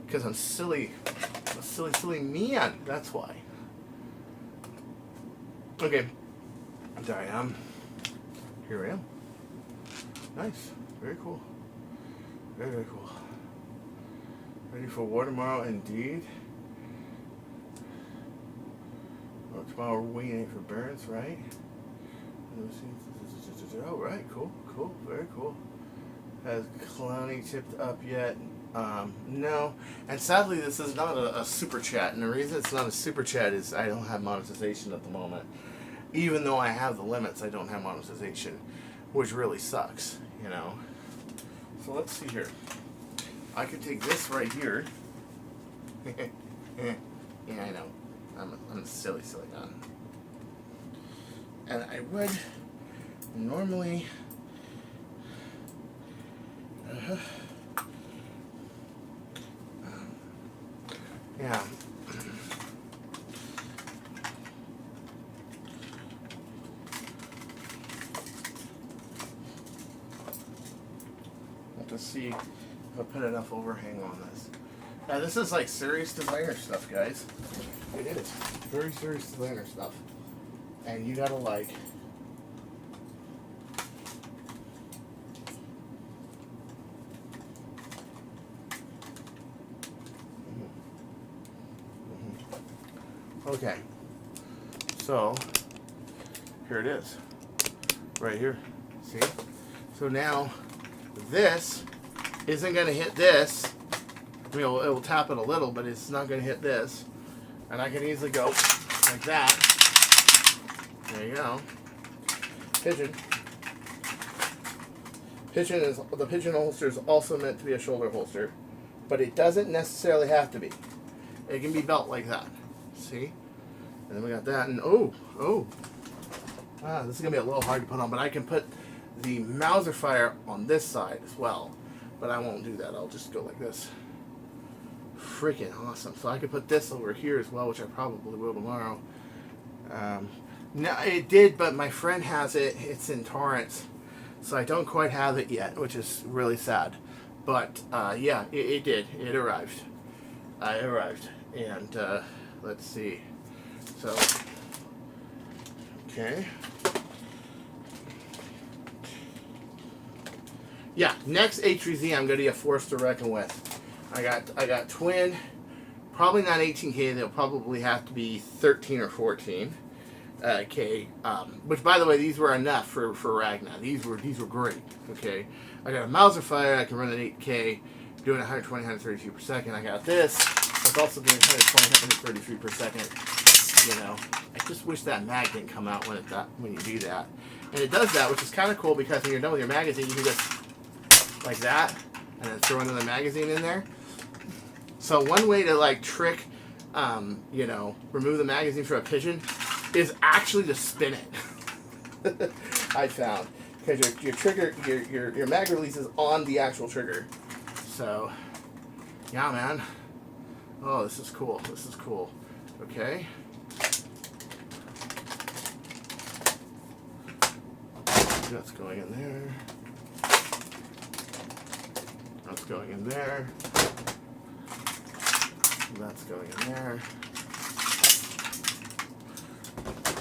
Because I'm silly. I'm a silly man. That's why. Okay. There I am. Here I am. Nice. Very cool. Very, very cool. Ready for war tomorrow, indeed. Oh, tomorrow we're winging it for Burns, right? Oh, right. Cool. Cool. Very cool. Has Clowny tipped up yet? No. And sadly, this is not a super chat. And the reason it's not a super chat is I don't have monetization at the moment. Even though I have the limits, I don't have monetization, which really sucks, you know. So let's see here. I could take this right here. Yeah, I know. I'm a silly guy. And I would normally... yeah. To see if I put enough overhang on this. Now this is like serious designer stuff, guys. It is very serious designer stuff, and you gotta like. Okay, so here it is, right here. See? So now. This isn't going to hit this. I mean, it will tap it a little, but it's not going to hit this. And I can easily go like that. There you go. Pigeon. The pigeon holster is also meant to be a shoulder holster, but it doesn't necessarily have to be. It can be belt like that. See? And then we got that, and this is going to be a little hard to put on, but I can put the Mauser fire on this side as well, but I won't do that. I'll just go like this. Freaking awesome. So I could put this over here as well, which I probably will tomorrow. No, it did, but my friend has it. It's in Torrance, so I don't quite have it yet, which is really sad. But yeah, it did. It arrived. It arrived, and let's see. So okay. Yeah, next H3Z I'm going to be a force to reckon with. I got twin, probably not 18K. They'll probably have to be 13 or 14 K. Which, by the way, these were enough for Ragna. These were great. Okay, I got a Mauser fire. I can run at 8K, doing 120, 133 per second. I got this. It's also doing 120, 133 per second. You know, I just wish that mag didn't come out when you do that. And it does that, which is kind of cool because when you're done with your magazine, you can just like that, and then throw another magazine in there. So one way to like trick, you know, remove the magazine from a pigeon is actually to spin it. I found because your trigger, your mag release is on the actual trigger. So yeah, man. Oh, this is cool. This is cool. Okay. That's going in there. That's going in there. That's going in there.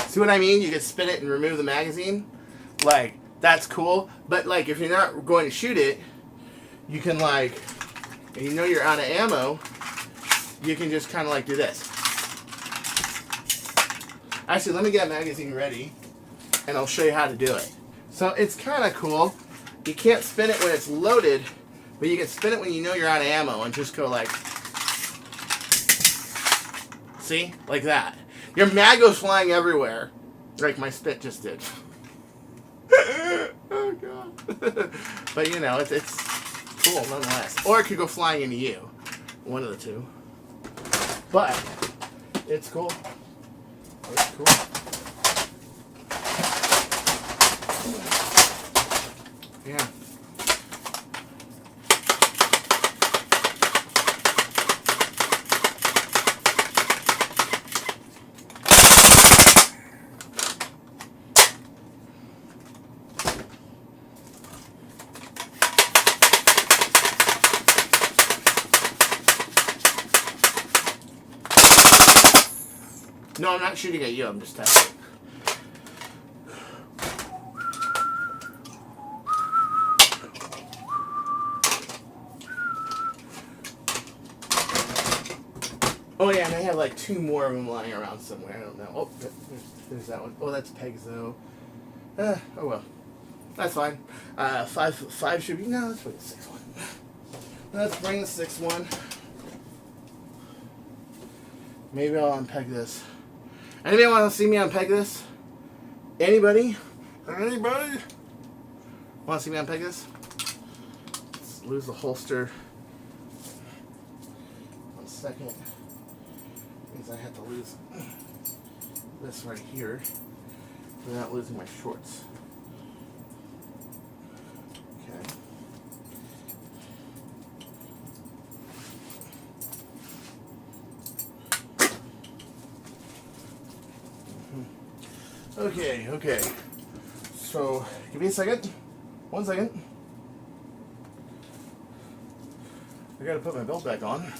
See what I mean? You can spin it and remove the magazine. Like, that's cool. But, like, if you're not going to shoot it, you can, like, and you know you're out of ammo, you can just kind of, like, do this. Actually, let me get a magazine ready, and I'll show you how to do it. So, it's kind of cool. You can't spin it when it's loaded, but you can spin it when you know you're out of ammo and just go like, see? Like that. Your mag goes flying everywhere, like my spit just did. Oh, God. But, you know, it's cool nonetheless. Or it could go flying into you. One of the two. But it's cool. It's cool. Yeah. No, I'm not shooting at you. I'm just testing. Oh yeah, and I have like 2 more of them lying around somewhere. I don't know. Oh, there's that one. Oh, that's pegs though. Oh well, that's fine. 5 should be. No, let's put the 6th one. Let's bring the 6th one. Maybe I'll unpeg this. Anybody want to see me unpeg this? Anybody? Anybody? Want to see me unpeg this? Let's lose the holster. 1 second. Means I have to lose this right here without losing my shorts. Okay. Okay. So, give me a second. 1 second. I gotta put my belt back on.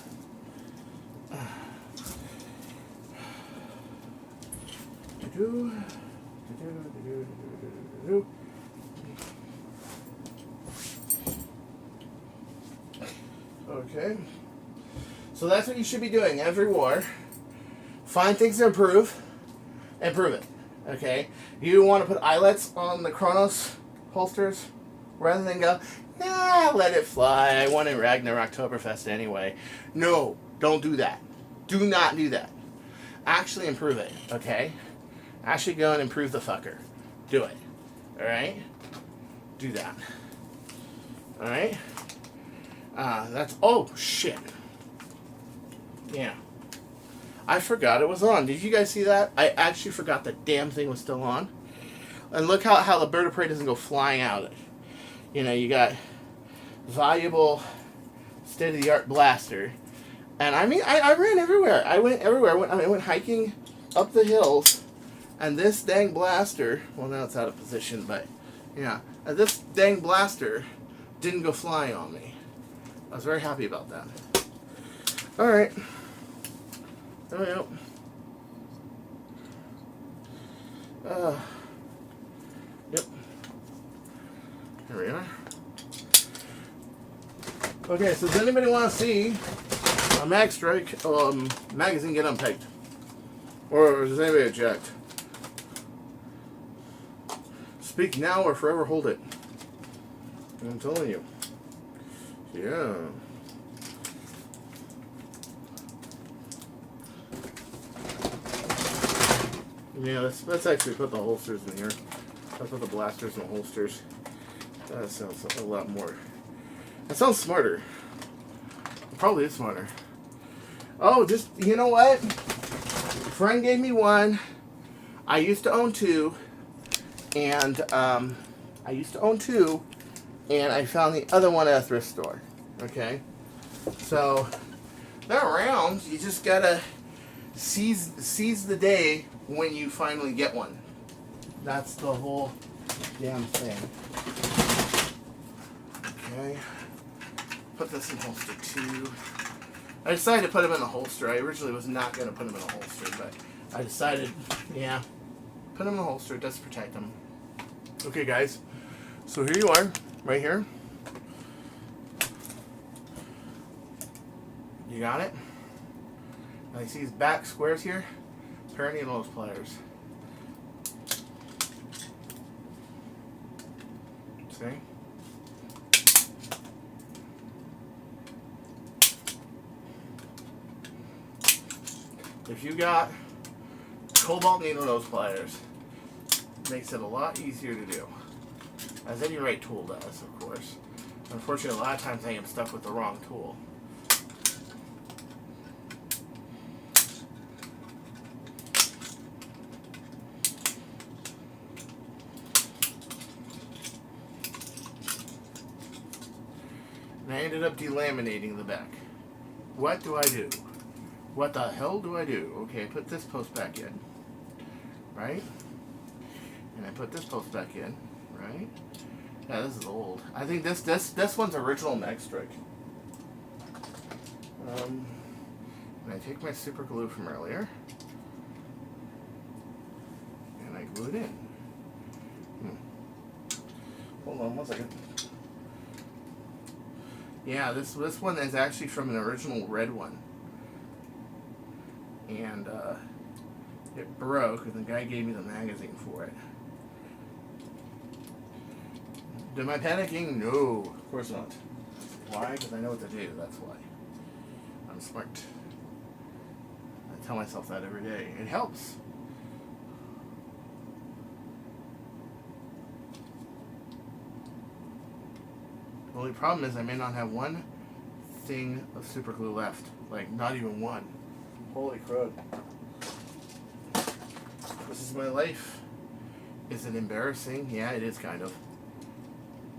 Okay. So that's what you should be doing every war. Find things to improve. Improve it. Okay? You want to put eyelets on the Chronos holsters rather than go, nah, let it fly. I won in Ragnar Oktoberfest anyway. No, don't do that. Do not do that. Actually improve it. Okay? Actually go and improve the fucker. Do it. Alright? Do that. Alright? That's... Oh, shit. Yeah. I forgot it was on. Did you guys see that? I actually forgot the damn thing was still on. And look how the bird of prey doesn't go flying out. You know, you got valuable state-of-the-art blaster. And I mean, I ran everywhere. I went everywhere. I went hiking up the hills. And this dang blaster, well now it's out of position, but yeah. And this dang blaster didn't go flying on me. I was very happy about that. Alright. There we go. Yep. Here we are. Okay, so does anybody want to see a Mag Strike magazine get unpegged? Or does anybody object? Speak now or forever hold it. I'm telling you. Yeah. Yeah, let's actually put the holsters in here. Let's put the blasters in the holsters. That sounds a lot more. That sounds smarter. It probably is smarter. Oh, just, you know what? A friend gave me one. I used to own 2. And I found the other one at a thrift store. Okay? So, they're around. You just gotta seize the day when you finally get one. That's the whole damn thing. Okay. Put this in holster 2. I decided to put him in the holster. I originally was not going to put him in a holster, but I decided, yeah, put him in the holster. It does protect him. Okay, guys. So here you are, right here. You got it? Now you see these back squares here? Perineal nose pliers. See? If you got cobalt needle nose pliers, it makes it a lot easier to do. As any right tool does, of course. Unfortunately, a lot of times I am stuck with the wrong tool. And I ended up delaminating the back. What do I do? What the hell do I do? Okay, I put this post back in, right? And I put this post back in, right? Yeah, this is old. I think this one's original mag strike. And I take my super glue from earlier, and I glue it in. Hold on 1 second. Yeah, this one is actually from an original red one. And it broke, and the guy gave me the magazine for it. Am I panicking? No, of course not. Why? Because I know what to do, that's why. I'm smart. I tell myself that every day. It helps. The only problem is I may not have one thing of super glue left. Like, not even one. Holy crud. This is my life. Is it embarrassing? Yeah, it is kind of.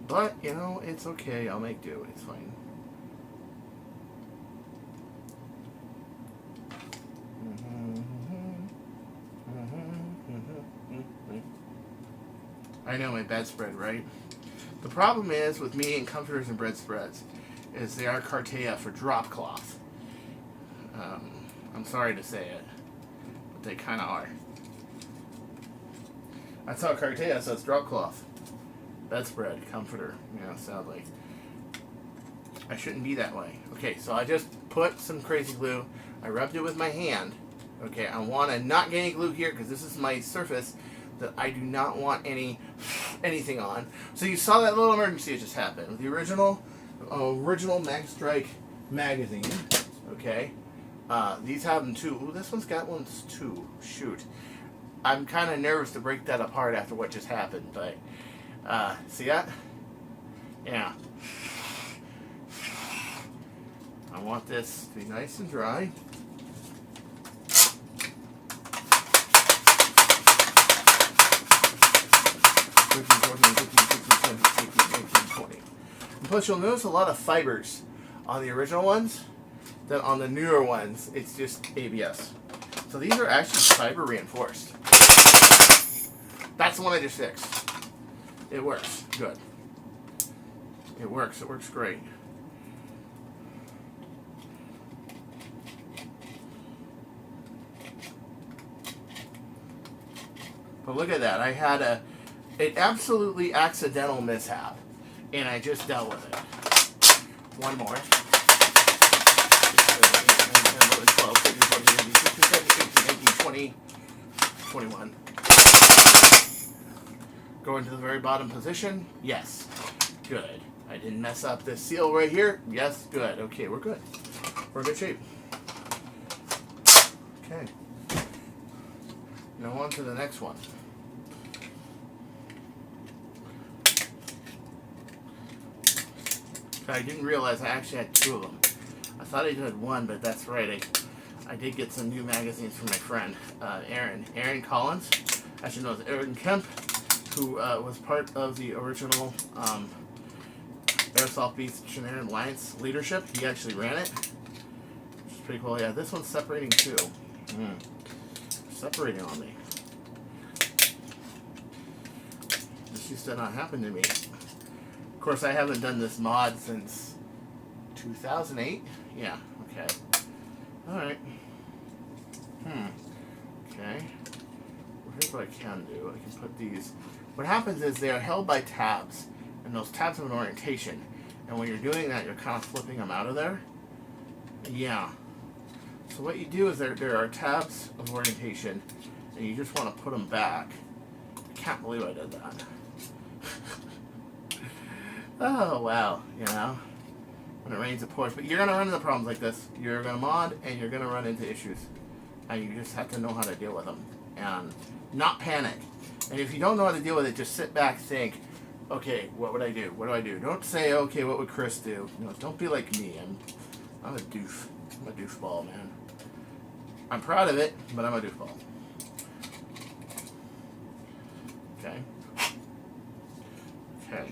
But, you know, it's okay. I'll make do. It's fine. I know, my bedspread, right? The problem is with me and comforters and bedspreads is they are Cartaya for drop cloth. I'm sorry to say it, but they kind of are. That's how Cartaya says drop cloth. Bedspread, comforter, you know, sadly. I shouldn't be that way. Okay, so I just put some crazy glue. I rubbed it with my hand. Okay, I want to not get any glue here because this is my surface that I do not want anything on. So you saw that little emergency that just happened with the original Mag Strike magazine. Okay, these have them too. Ooh, this one's got ones too. Shoot, I'm kind of nervous to break that apart after what just happened, but see that? Yeah. I want this to be nice and dry. And plus, you'll notice a lot of fibers on the original ones. Then on the newer ones, it's just ABS. So these are actually fiber reinforced. That's the one I just fixed. It works. Good. It works. It works great. But look at that. I had an absolutely accidental mishap, and I just dealt with it. One more. 12, 13, 14, 15, 16, 17, 18, 20, 21. Go into the very bottom position. Yes. Good. I didn't mess up this seal right here. Yes. Good. Okay, we're good. We're in good shape. Okay. Now on to the next one. I didn't realize I actually had two of them. I thought I had one, but that's right. I did get some new magazines from my friend, Aaron Collins, actually known as Aaron Kemp, who was part of the original Airsoft Beast Shenanigan Alliance leadership. He actually ran it, which is pretty cool. Yeah, this one's separating too. Separating on me. This used to not happen to me. Of course, I haven't done this mod since 2008. Yeah, okay. Alright. Okay. Well, here's what I can do. I can put these. What happens is they are held by tabs, and those tabs have an orientation. And when you're doing that, you're kind of flipping them out of there. Yeah. So what you do is there are tabs of orientation, and you just want to put them back. I can't believe I did that. Oh, wow, you know, when it rains it pours. But you're going to run into problems like this. You're going to mod, and you're going to run into issues. And you just have to know how to deal with them. And not panic. And if you don't know how to deal with it, just sit back, think, Okay, what would I do? What do I do? Don't say, okay, what would Chris do? No, don't be like me. I'm a doof. I'm a doofball, man. I'm proud of it, but I'm a doofball. Okay. Okay.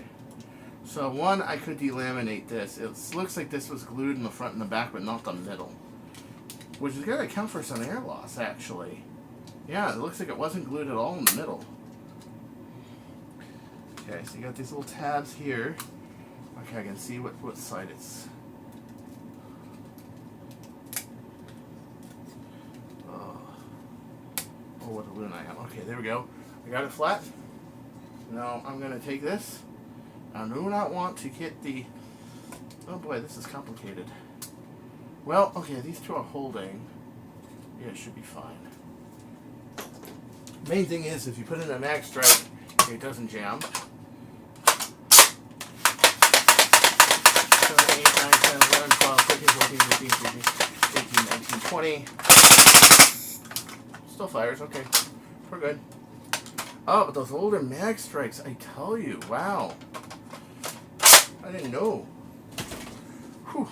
So one, I could delaminate this. It looks like this was glued in the front and the back, but not the middle. Which is going to account for some air loss, actually. Yeah, it looks like it wasn't glued at all in the middle. Okay, so you got these little tabs here. Okay, I can see what side it's... Oh, what a loon I am. Okay, there we go. I got it flat. Now I'm going to take this. I do not want to hit the... Oh boy, this is complicated. Well, okay, these two are holding. Yeah, it should be fine. Main thing is, if you put in a mag strike, it doesn't jam. 7, 8, 9, 10, 11, 12, 13, 14, 15, 16, 18, 19, 20. Still fires, okay. We're good. Oh, but those older mag strikes, I tell you, wow. I didn't know. Whew.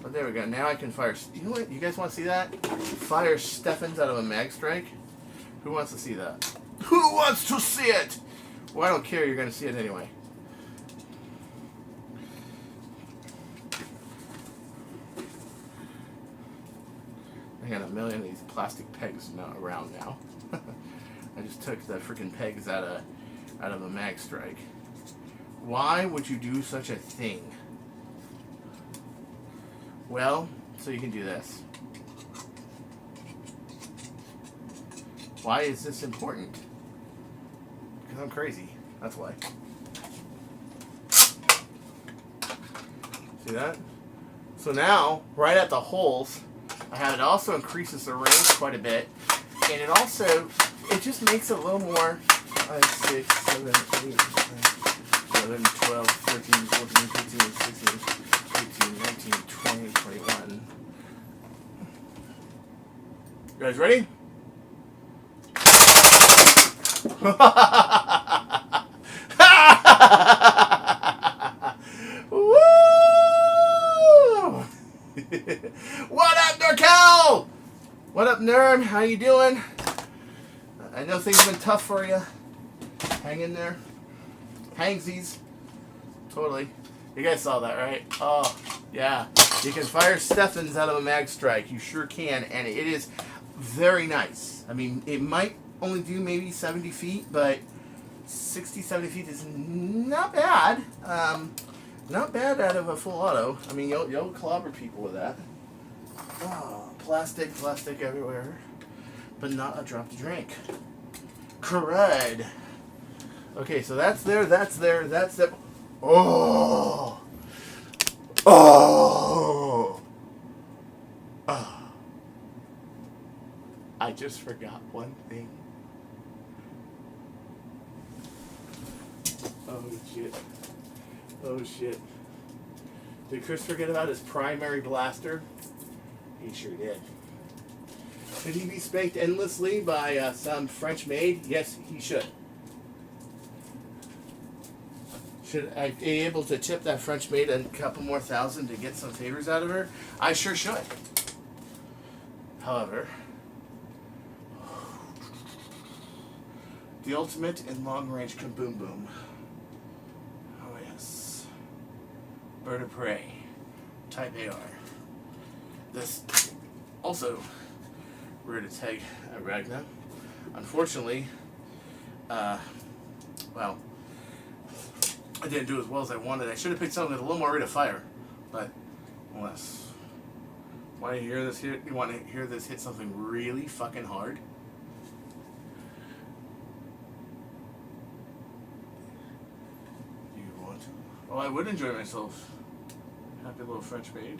But there we go. Now I can fire. You know what? You guys want to see that? Fire Steffens out of a mag strike? Who wants to see that? Who wants to see it? Well, I don't care. You're going to see it anyway. I got a million of these plastic pegs around now. I just took the freaking pegs out of a mag strike. Why would you do such a thing? Well, so you can do this. Why is this important? Because I'm crazy. That's why. See that? So now, right at the holes, I have it also increases the range quite a bit. And it also, it just makes it a little more 5, 6, 7, 8, 9, 11, 12, 13, 14, 15, 16, 18, 19, 20, 21. You guys ready? Woo! What up, NorCal? What up, Nerf? How you doing? I know things have been tough for you. Hang in there. Hangsies. Totally. You guys saw that, right? Oh, yeah. You can fire Steffens out of a mag strike. You sure can. And it is very nice. I mean, it might only do maybe 70 feet, but 60, 70 feet is not bad. Not bad out of a full auto. I mean, you'll clobber people with that. Oh, plastic everywhere. But not a drop to drink. Crud. Okay, so that's there. Oh! Oh! Oh! I just forgot one thing. Oh shit. Oh shit. Did Chris forget about his primary blaster? He sure did. Should he be spanked endlessly by some French maid? Yes, he should. Should I be able to tip that French maid a couple more thousand to get some favors out of her? I sure should. However, the ultimate in long-range kaboom boom. Oh yes. Bird of prey. Type AR. This also rear to tag Ragna. Unfortunately, well, I didn't do as well as I wanted. I should have picked something with a little more rate of fire, but unless. Want to hear this hit? You want to hear this hit something really fucking hard? You want to? Well, I would enjoy myself. Happy little French maid.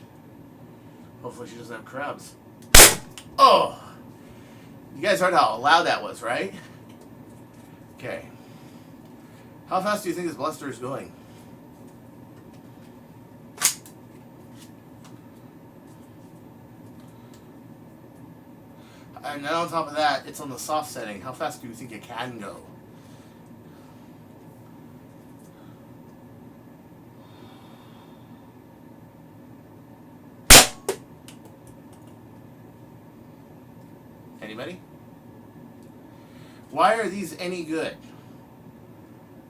Hopefully she doesn't have crabs. Oh! You guys heard how loud that was, right? Okay. How fast do you think this blaster is going? And then on top of that, it's on the soft setting. How fast do you think it can go? Anybody? Why are these any good?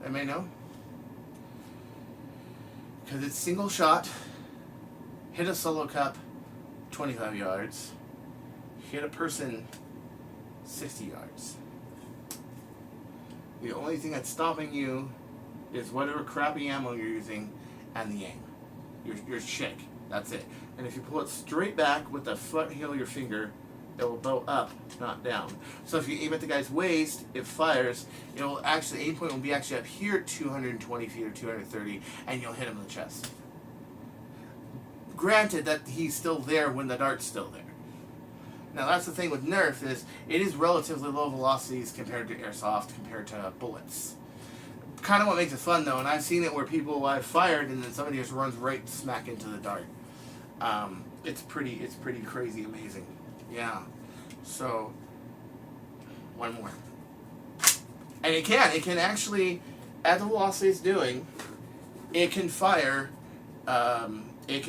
Anybody know? Because it's single shot, hit a solo cup 25 yards, hit a person 60 yards. The only thing that's stopping you is whatever crappy ammo you're using and the aim. Your shake. That's it. And if you pull it straight back with the front heel of your finger, it will bow up, not down. So if you aim at the guy's waist, it fires. It will actually, aim point will be actually up here at 220 feet or 230, and you'll hit him in the chest. Granted that he's still there when the dart's still there. Now that's the thing with Nerf, is it is relatively low velocities compared to airsoft, compared to bullets. Kind of what makes it fun though, and I've seen it where people have fired and then somebody just runs right smack into the dart. It's pretty crazy amazing. Yeah. So one more. And it can actually, at the velocity it's doing, it can fire ACC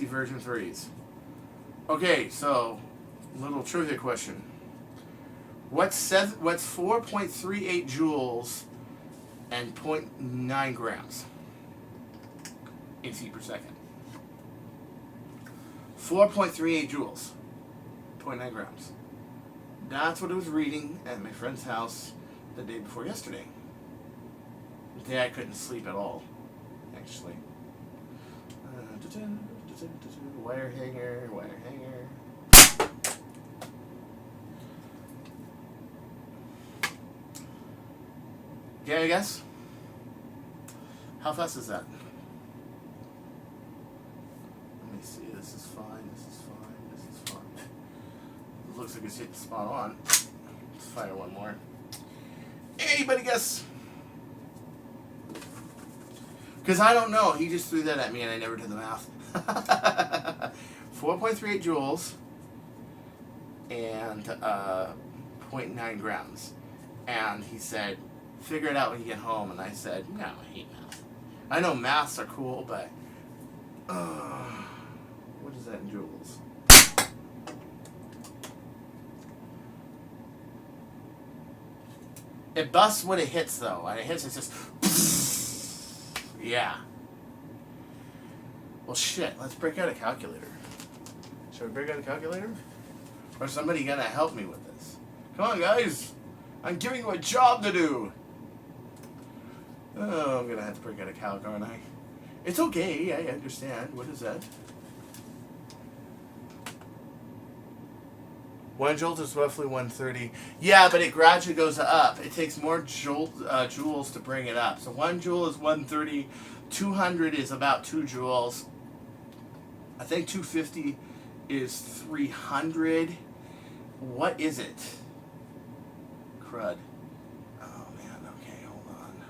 version 3s. Okay, so little trivia question. What's 4.38 joules and 0.9 grams in feet per second? 4.38 joules, 0.9 grams. That's what I was reading at my friend's house the day before yesterday. The day I couldn't sleep at all, actually. Wire hanger. Yeah, I guess. How fast is that? Let me see. This is fine. It looks like it's hit spot on. Let's fire one more. Anybody guess? Because I don't know. He just threw that at me and I never did the math. 4.38 joules and 0.9 grams. And he said, figure it out when you get home. And I said, no, I hate math. I know maths are cool, but what is that in joules? It busts when it hits, though. And it hits, it's just... Yeah. Well, shit. Let's break out a calculator. Should we break out a calculator? Or is somebody gonna help me with this? Come on, guys. I'm giving you a job to do. Oh, I'm gonna have to break out a calc, aren't I? It's okay. I understand. What is that? 1 joule is roughly 130. Yeah, but it gradually goes up. It takes more joules to bring it up. So 1 joule is 130. 200 is about 2 joules. I think 250 is 300. What is it? Crud. Oh, man. Okay, hold on.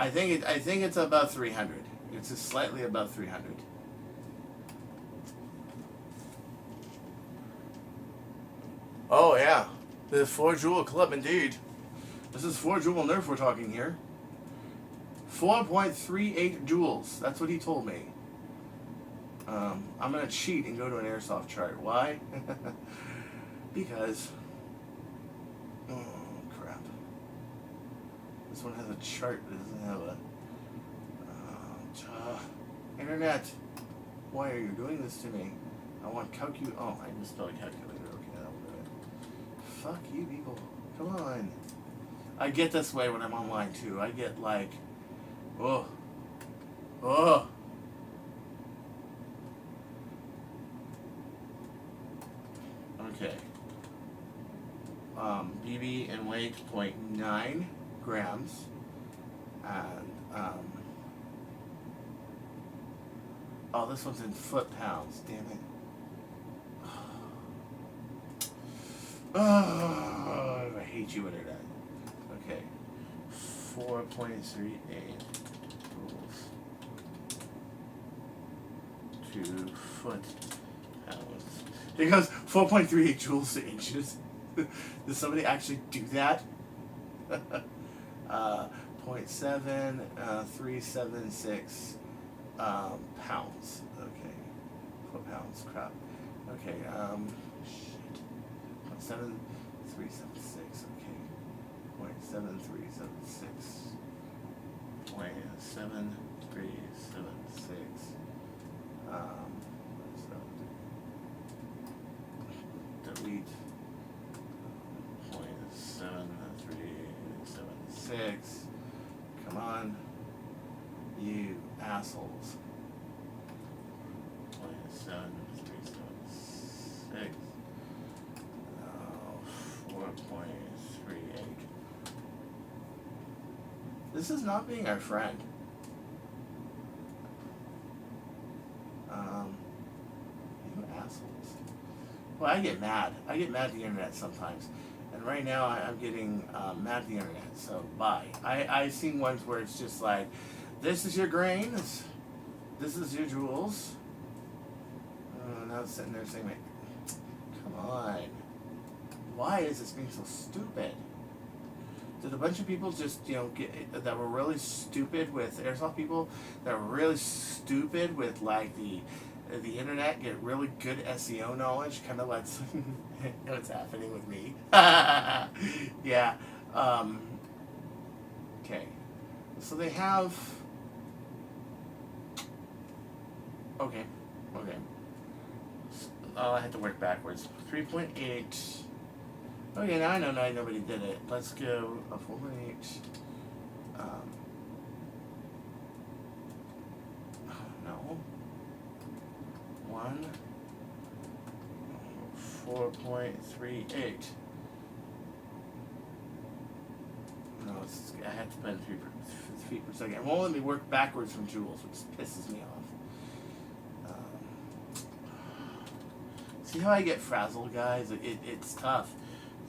I think it's above 300. It's just slightly above 300. Oh yeah, the 4 joule club indeed. This is 4 joule Nerf we're talking here. 4.38 joules. That's what he told me. I'm gonna cheat and go to an airsoft chart. Why? Because. Oh crap. This one has a chart, but it doesn't have a... Internet, why are you doing this to me? I want Oh, I misspelled calculator. Okay, that'll do it. Fuck you people. Come on. I get this way when I'm online too. I get like... Oh. Okay. BB and weight 0.9 grams. And, oh, this one's in foot-pounds. Damn it. Oh, I hate you, Internet. Okay. 4.38 joules to foot-pounds. It goes 4.38 joules to inches. Does somebody actually do that? .7376 pounds. Okay, foot-pounds. Crap. Okay. Shit. .7376. Okay. 0.7376. 0.7376. Delete. 0.7376. Come on, you assholes. 0.7376. 4.38. This is not being our friend. You assholes. Well, I get mad. I get mad at the internet sometimes. And right now I'm getting mad at the internet. So bye. I've seen ones where it's just like, this is your grains. This is your joules. Now it's sitting there saying, like, come on. Why is this being so stupid? Did a bunch of people just, get that were really stupid with airsoft people, that were really stupid with like the internet, get really good SEO knowledge, kind of like what's happening with me. Yeah. Okay. So they have. Okay. Oh, I had to work backwards. 3.8. Okay, now I know nobody did it. Let's go a 4.8. No. 4.38. No, I have to put in feet per second. It won't let me work backwards from joules, which pisses me off. See how I get frazzled, guys? It's tough.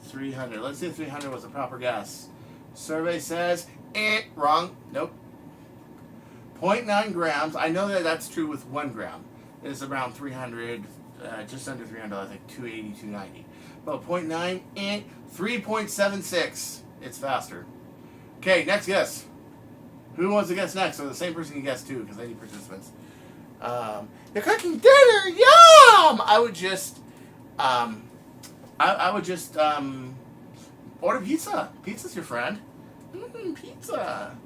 300. Let's say 300 was a proper guess. Survey says, wrong. Nope. 0.9 grams. I know that's true with 1 gram. It's around 300, just under 300, I think 280, 290. But 0.9, 3.76. It's faster. Okay, next guess. Who wants to guess next? Or the same person can guess too, because I need participants. You're cooking dinner, yum! I would just, order pizza. Pizza's your friend. Pizza.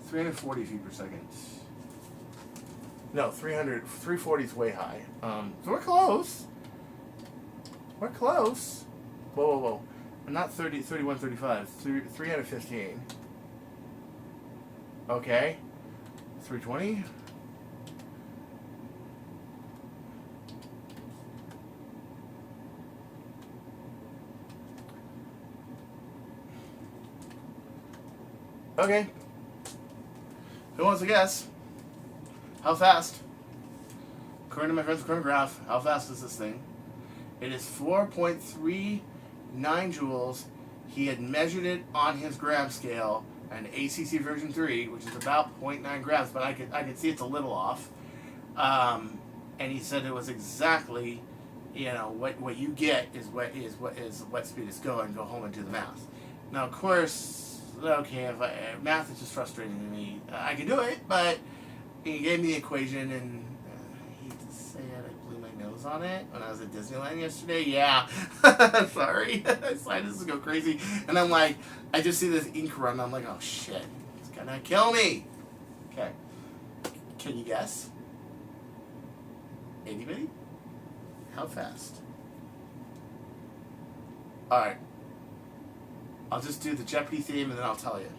340 feet per second. No, 340 is way high. So we're close. We're close. Whoa. Not 30, 31, 35. 315. Okay. 320. Okay. Who wants to guess? How fast? According to my friend's chronograph, how fast is this thing? It is 4.39 joules. He had measured it on his gram scale, an ACC version 3, which is about 0.9 grams, but I could see it's a little off. And he said it was exactly, what you get is what speed it's going. Go home and do the math. Now, of course, okay, math is just frustrating to me. I can do it, but he gave me the equation, and I hate to say it, I blew my nose on it when I was at Disneyland yesterday. Yeah, sorry. Sinuses go crazy, and I'm like, I just see this ink run. I'm like, oh shit, it's gonna kill me. Okay, can you guess? Anybody? How fast? All right. I'll just do the Jeopardy theme and then I'll tell you.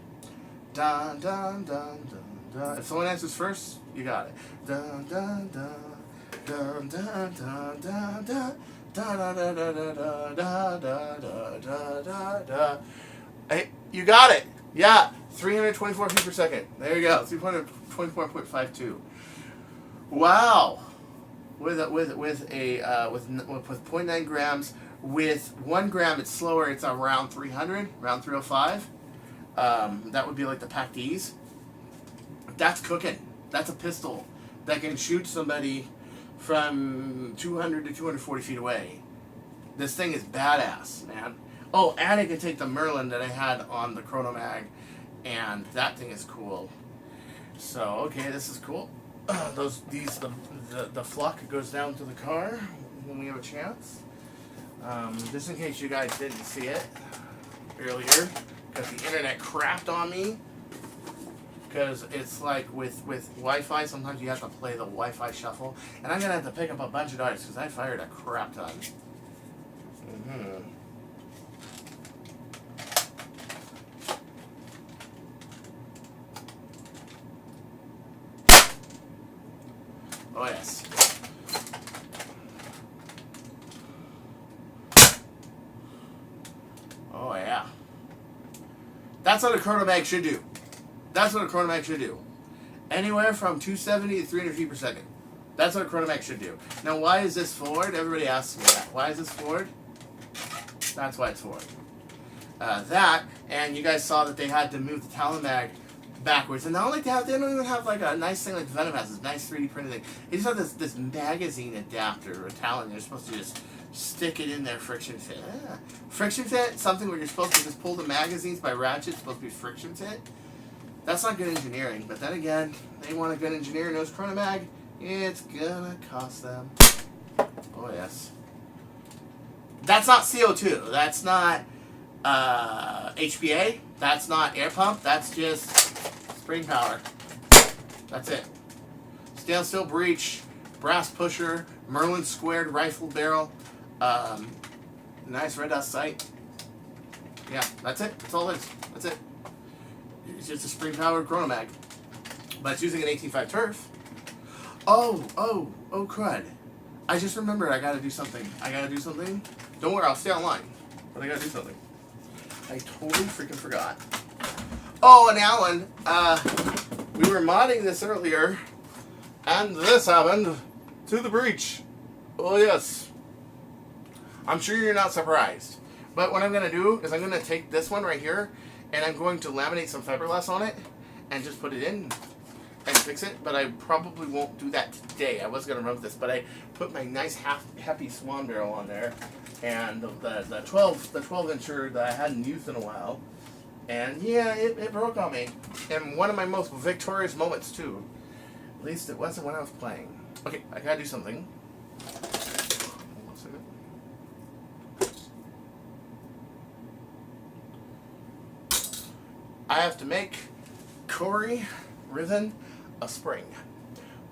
Dun dun dun dun dun. If someone answers first, you got it. Dun dun dun dun dun dun dun dun. Da da da da da da da da da da. Hey, you got it. Yeah, 324 feet per second. There you go. 324.52. Wow. With 0.9 grams. With 1 gram, it's slower. It's around 300, around 305. That would be like the PAC-Ds. That's cooking. That's a pistol that can shoot somebody from 200 to 240 feet away. This thing is badass, man. Oh, and I can take the Merlin that I had on the Chrono Mag and that thing is cool. So okay, this is cool. The flock goes down to the car when we have a chance. Just in case you guys didn't see it earlier, because the internet crapped on me. Because it's like with Wi-Fi, sometimes you have to play the Wi-Fi shuffle, and I'm gonna have to pick up a bunch of darts because I fired a crap ton. Oh yes. Oh yeah. That's what a chrono mag should do. That's what a chrono mag should do. Anywhere from 270 to 300 feet per second. That's what a chrono mag should do. Now, why is this forward? Everybody asks me that. Why is this forward? That's why it's forward. That, and you guys saw that they had to move the Talon mag backwards. And not only that, they don't even have like a nice thing like Venom has, this nice 3D printed thing. They just have this magazine adapter or Talon. You're supposed to just stick it in there, friction fit. Friction fit, something where you're supposed to just pull the magazines by ratchet. It's supposed to be friction fit. That's not good engineering. But then again, they want a good engineer who knows chrono mag. It's gonna cost them. Oh yes. That's not CO2. That's not HPA. That's not air pump. That's just spring power. That's it. Stainless steel breech, brass pusher, Merlin squared rifle barrel, nice red dot sight. Yeah, that's it. That's all it is. That's it. It's just a spring powered chrono mag. But it's using an 18.5 turf. Oh, crud. I just remembered I gotta do something. Don't worry, I'll stay online. But I gotta do something. I totally freaking forgot. Oh, and Alan, we were modding this earlier, and this happened to the breech. Oh, yes. I'm sure you're not surprised. But what I'm gonna do is I'm gonna take this one right here, and I'm going to laminate some fiberglass on it, and just put it in and fix it, but I probably won't do that today. I was going to rub this, but I put my nice happy swan barrel on there, and the 12-incher that I hadn't used in a while, and yeah, it broke on me. And one of my most victorious moments too. At least it wasn't when I was playing. Okay, I gotta do something. One second. I have to make Corey Riven a spring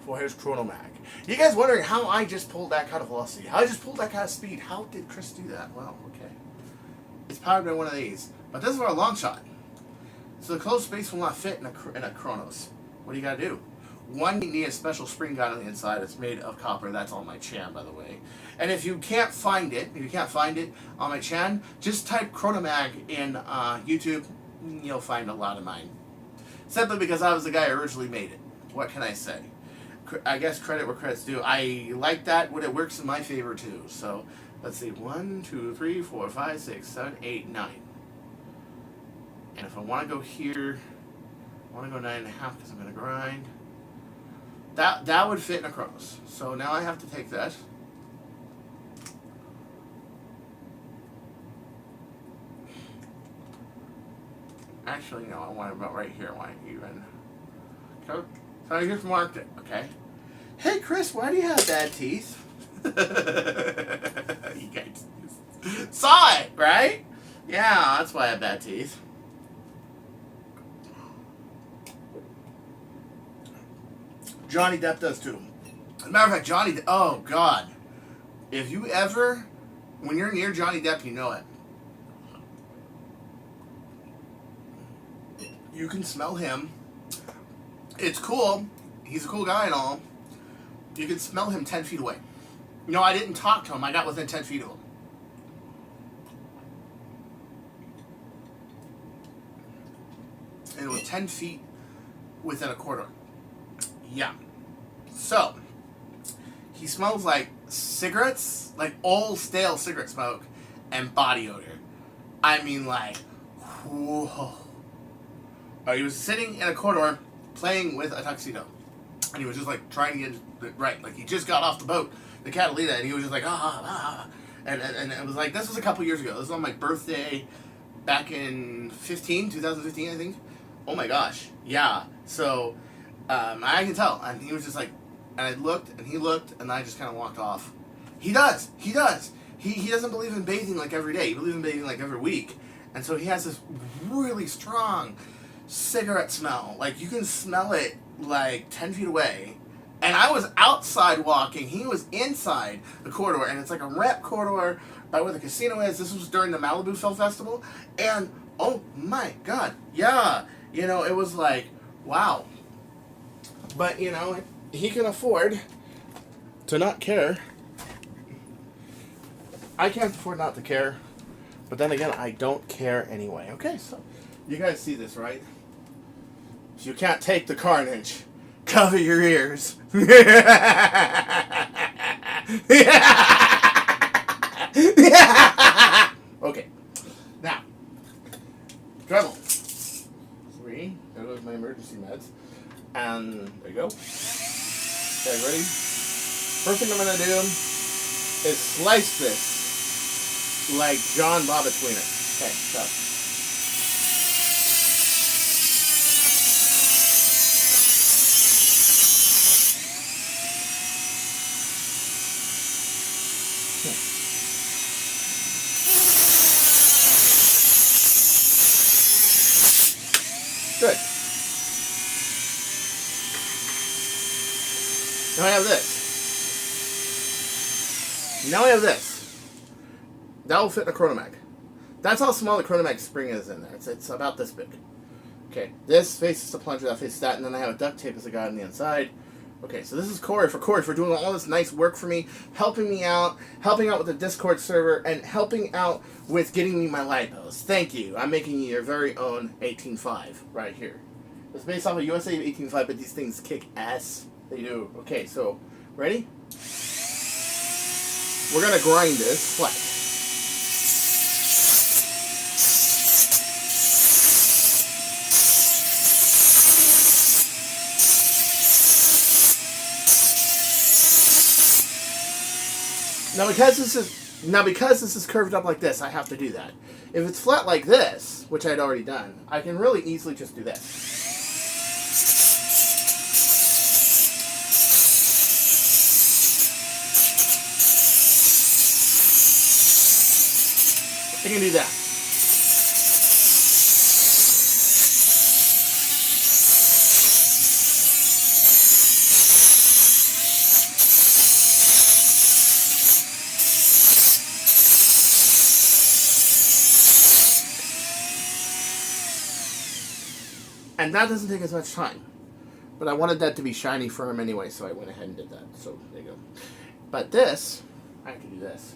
for his chrono mag. You guys wondering how I just pulled that kind of velocity? How I just pulled that kind of speed? How did Chris do that? Well, okay. It's powered by one of these. But this is for a long shot. So the closed space will not fit in a Chronos. What do you gotta do? One, you need a special spring guide on the inside. It's made of copper. That's on my chan, by the way. And if you can't find it, on my chan, just type chrono mag in YouTube. You'll find a lot of mine. Simply because I was the guy who originally made it. What can I say? I guess credit where credit's due. I like that when it works in my favor too. So let's see, 1, 2, 3, 4, 5, 6, 7, 8, 9. And if I want to go here, I want to go 9.5 because I'm going to grind. That would fit in a Chronos. So now I have to take that. Actually, no, I want it about right here. I want it even. So I just marked it, okay? Hey, Chris, why do you have bad teeth? You guys saw it, right? Yeah, that's why I have bad teeth. Johnny Depp does too. As a matter of fact, Johnny Depp, oh, God. If you ever, when you're near Johnny Depp, you know it. You can smell him. It's cool. He's a cool guy and all. You can smell him 10 feet away. No, I didn't talk to him. I got within 10 feet of him. And it was 10 feet within a corridor. Yeah. So, he smells like cigarettes, like old stale cigarette smoke, and body odor. I mean, like, whoa. He was sitting in a corridor playing with a tuxedo. And he was just like trying to get it right. Like he just got off the boat, the Catalina, and he was just like, And it was like, this was a couple years ago. This was on my birthday back in 2015, I think. Oh my gosh, yeah. So I can tell, and he was just like, and I looked, and he looked, and I just kind of walked off. He does. He doesn't believe in bathing like every day. He believes in bathing like every week, and so he has this really strong cigarette smell. Like you can smell it like 10 feet away. And I was outside walking. He was inside the corridor, and it's like a ramp corridor by where the casino is. This was during the Malibu Film Festival, and oh my God, yeah, you know, it was like, wow. But you know, he can afford to not care. I can't afford not to care, but then again, I don't care anyway. Okay, so you guys see this, right? You can't take the carnage. Cover your ears. Okay. Now, Dremel. 3. There goes my emergency meds. And there you go. Okay, ready? First thing I'm going to do is slice this like John Bobbitt's wiener. Okay, so. Good. Now I have this. That will fit in a Chronomag. That's how small the Chronomag spring is in there. It's about this big. Okay, this faces the plunger, that faces that, and then I have a duct tape as a guide on the inside. Okay, so this is Corey for doing all this nice work for me, helping out with the Discord server, and helping out with getting me my lipos. Thank you. I'm making you your very own 18.5 right here. It's based off of USA 18.5, but these things kick ass. They do. Okay, so ready? We're gonna grind this flat. Now because this is curved up like this, I have to do that. If it's flat like this, which I'd already done, I can really easily just do this. I can do that. And that doesn't take as much time. But I wanted that to be shiny firm anyway, so I went ahead and did that. So, there you go. But this, I can do this.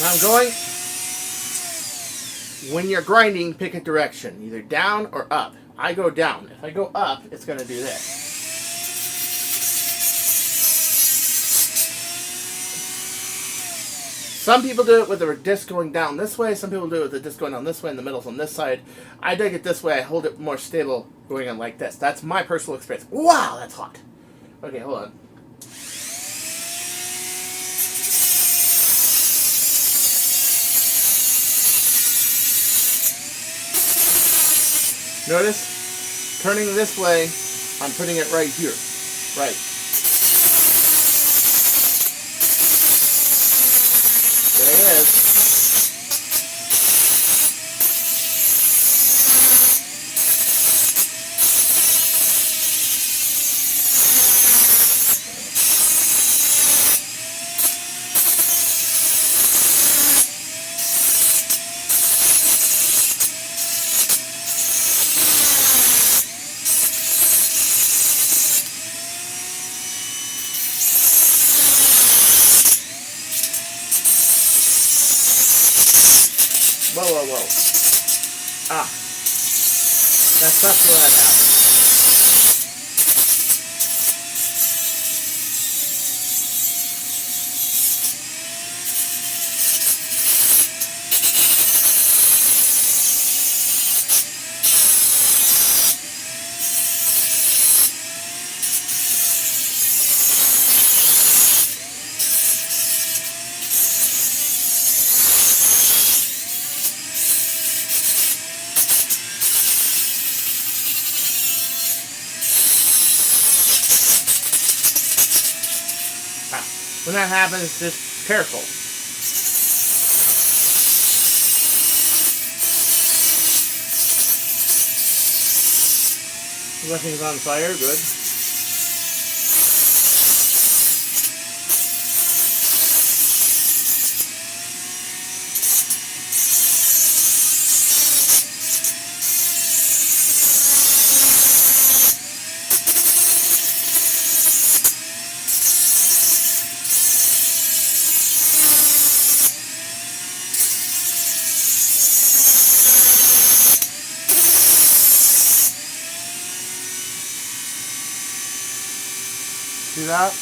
Now I'm going. When you're grinding, pick a direction. Either down or up. I go down. If I go up, it's going to do this. Some people do it with the disc going down this way. Some people do it with the disc going down this way and the middle's on this side. I dig it this way. I hold it more stable going on like this. That's my personal experience. Wow, that's hot. Okay, hold on. Notice, turning this way, I'm putting it right here. Right. There it is. Whoa, whoa, whoa. Ah. That's not what happened. When that happens, just careful. Nothing's on fire, good. See that?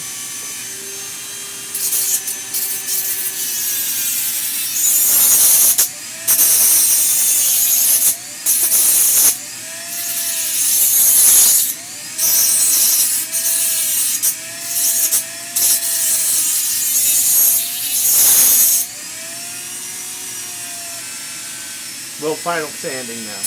Little final sanding now.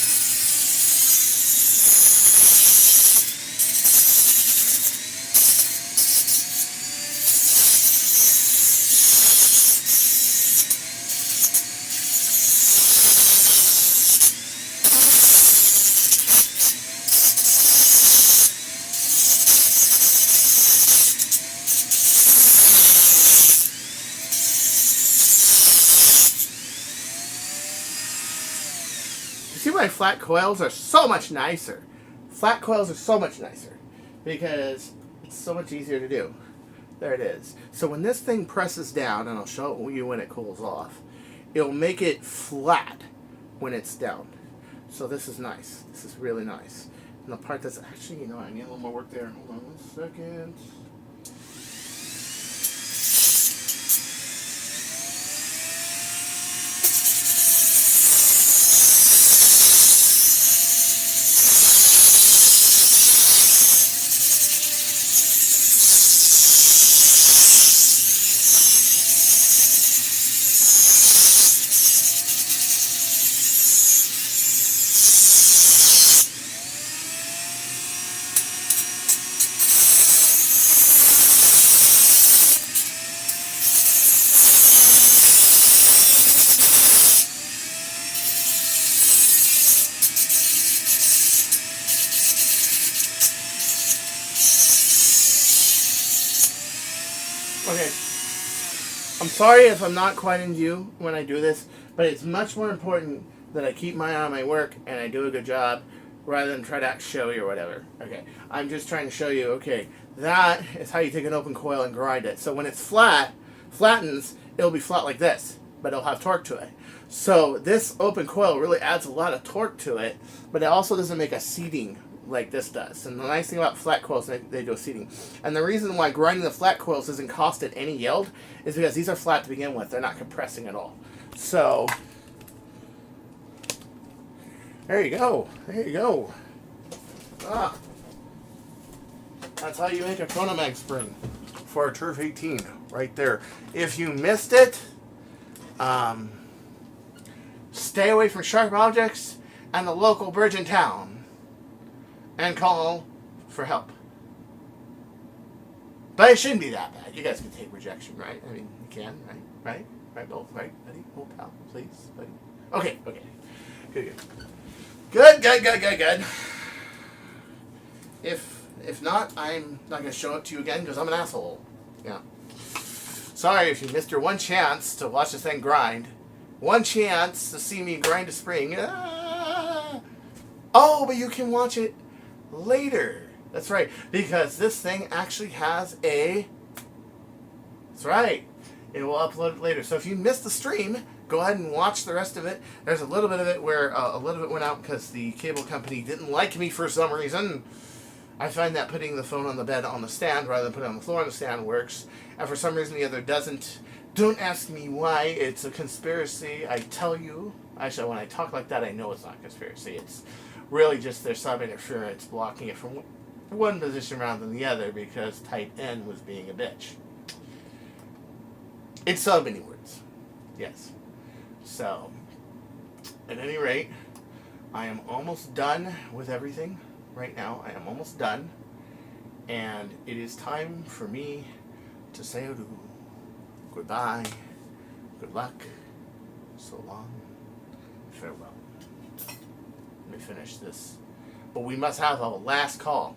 See why flat coils are so much nicer? Flat coils are so much nicer because it's so much easier to do. There it is. So when this thing presses down, and I'll show you when it cools off, it'll make it flat when it's down. So this is nice. This is really nice. And the part that's actually, I need a little more work there. Hold on 1 second. Okay, I'm sorry if I'm not quite into you when I do this, but it's much more important that I keep my eye on my work and I do a good job rather than try to act showy or whatever. Okay, I'm just trying to show you, okay, that is how you take an open coil and grind it. So when it's flattens, it'll be flat like this, but it'll have torque to it. So this open coil really adds a lot of torque to it, but it also doesn't make a seating like this does. And the nice thing about flat coils, they do a seating. And the reason why grinding the flat coils doesn't cost it any yield is because these are flat to begin with. They're not compressing at all. So, there you go. There you go. Ah. That's how you make a Chronomag spring for a Turf 18 right there. If you missed it, stay away from sharp objects and the local bridge in town. And call for help. But it shouldn't be that bad. You guys can take rejection, right? I mean, you can, right? Right, both, right, buddy? Hold pal, please, buddy. Okay. Good. If not, I'm not going to show it to you again because I'm an asshole. Yeah. Sorry if you missed your one chance to watch this thing grind. One chance to see me grind a spring. Oh, but you can watch it later. That's right, because this thing actually has a... That's right. It will upload it later. So if you missed the stream, go ahead and watch the rest of it. There's a little bit of it where a little bit went out because the cable company didn't like me for some reason. I find that putting the phone on the bed on the stand rather than putting it on the floor on the stand works. And for some reason the other doesn't. Don't ask me why. It's a conspiracy. I tell you. Actually, when I talk like that, I know it's not a conspiracy. It's really just their sub-interference blocking it from one position rather than the other because type N was being a bitch. It's so many words. Yes. So, at any rate, I am almost done with everything right now. I am almost done. And it is time for me to say adieu. Goodbye. Good luck. So long. Farewell. Let me finish this. But we must have a last call.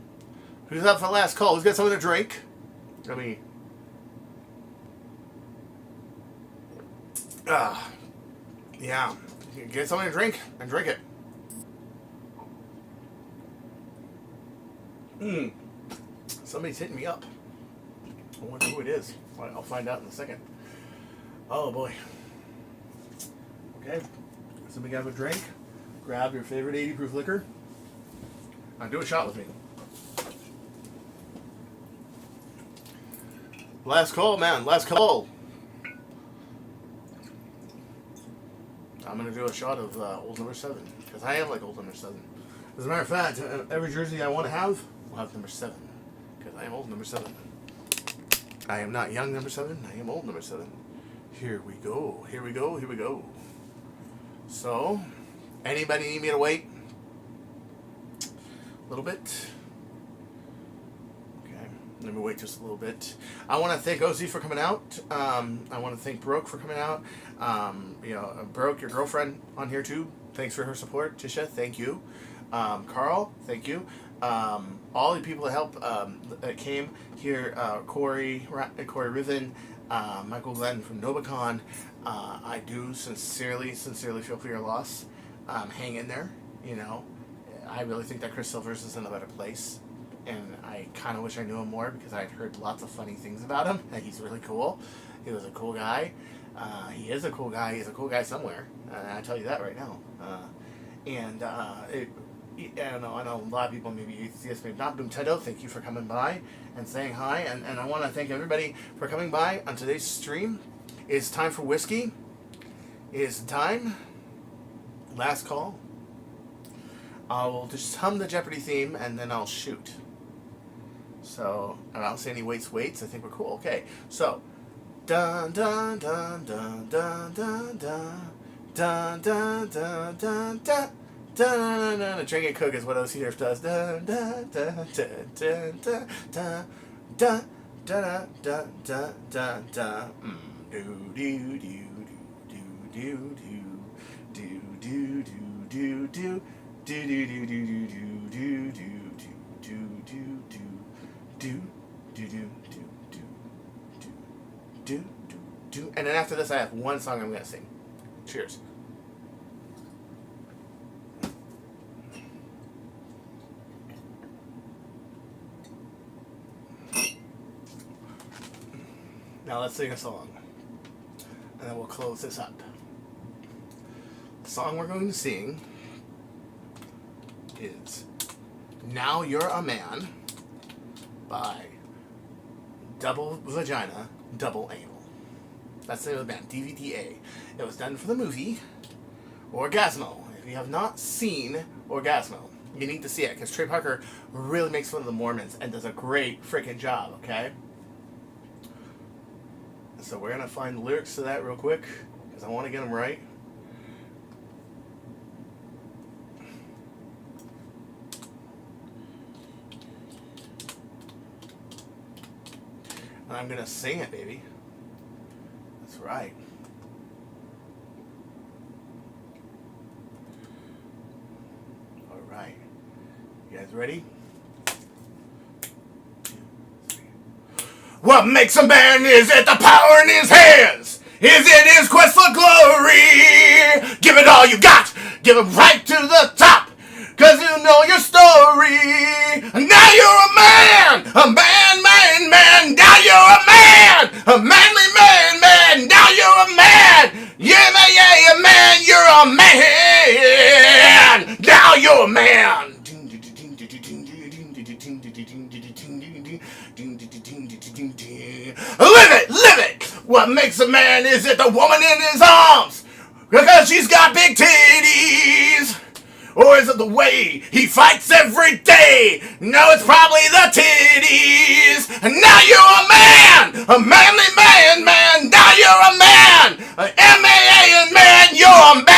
Who's up for the last call? Who's got something to drink? Let me... yeah. Get something to drink and drink it. Somebody's hitting me up. I wonder who it is. I'll find out in a second. Oh boy. Okay. Somebody have a drink. Grab your favorite 80 proof liquor. And do a shot with me. Last call, man. Last call. I'm going to do a shot of old number 7. Because I am like old number 7. As a matter of fact, every jersey I want to have will have number 7. Because I am old number 7. I am not young number 7. I am old number 7. Here we go. Here we go. Here we go. So, anybody need me to wait? A little bit. Okay. Let me wait just a little bit. I want to thank OZ for coming out. I want to thank Brooke for coming out. Brooke, your girlfriend, on here too. Thanks for her support. Tisha, thank you. Carl, thank you. All the people that helped that came here. Corey Riven, Michael Glenn from Nobicon. I do sincerely feel for your loss. Hang in there. You know, I really think that Chris Silvers is in a better place. And I kind of wish I knew him more because I'd heard lots of funny things about him. And he's really cool. He was a cool guy. He is a cool guy. He's a cool guy somewhere. I tell you that right now. I know a lot of people maybe atheist, maybe not. Boomtedo, thank you for coming by and saying hi. And I want to thank everybody for coming by on today's stream. It's time for whiskey. It's time. Last call. I will just hum the Jeopardy theme and then I'll shoot. So, and I don't say any waits. I think we're cool. Okay, so. Dun dun dun dun dun dun dun dun dun dun dun dun. Dun, dun, dun, drink and cook is what OC Nerf does. Dun, dun, dun, dun, dun, dun, dun, dun, dun, dun, dun, dun, dun. Do do do do do do do do do do do do do do do do do do do. And then after this, I have one song I'm gonna sing. Cheers. Now let's sing a song, and then we'll close this up. The song we're going to sing is Now You're a Man by Double Vagina, Double Anal. That's the name of the band, DVDA. It was done for the movie Orgasmo. If you have not seen Orgasmo, you need to see it, because Trey Parker really makes fun of the Mormons and does a great freaking job, okay? So we're going to find the lyrics to that real quick, because I want to get them right. And I'm going to sing it, baby. That's right. All right. You guys ready? What makes a man? Is it the power in his hands? Is it his quest for glory? Give it all you got. Give it right to the top. Cause you know your story. Now you're a man. A man, man, man. Now you're a man. A manly man, man. Now you're a man. Yeah, yeah, man. You're a man. Now you're a man. Live it! What makes a man? Is it the woman in his arms? Because she's got big titties? Or is it the way he fights every day? No, it's probably the titties. Now you're a man! A manly man, man! Now you're a man! A M-A-N man! You're a man!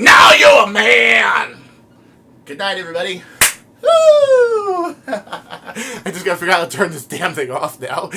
Now you're a man! Good night, everybody. Woo! I just gotta figure out how to turn this damn thing off now.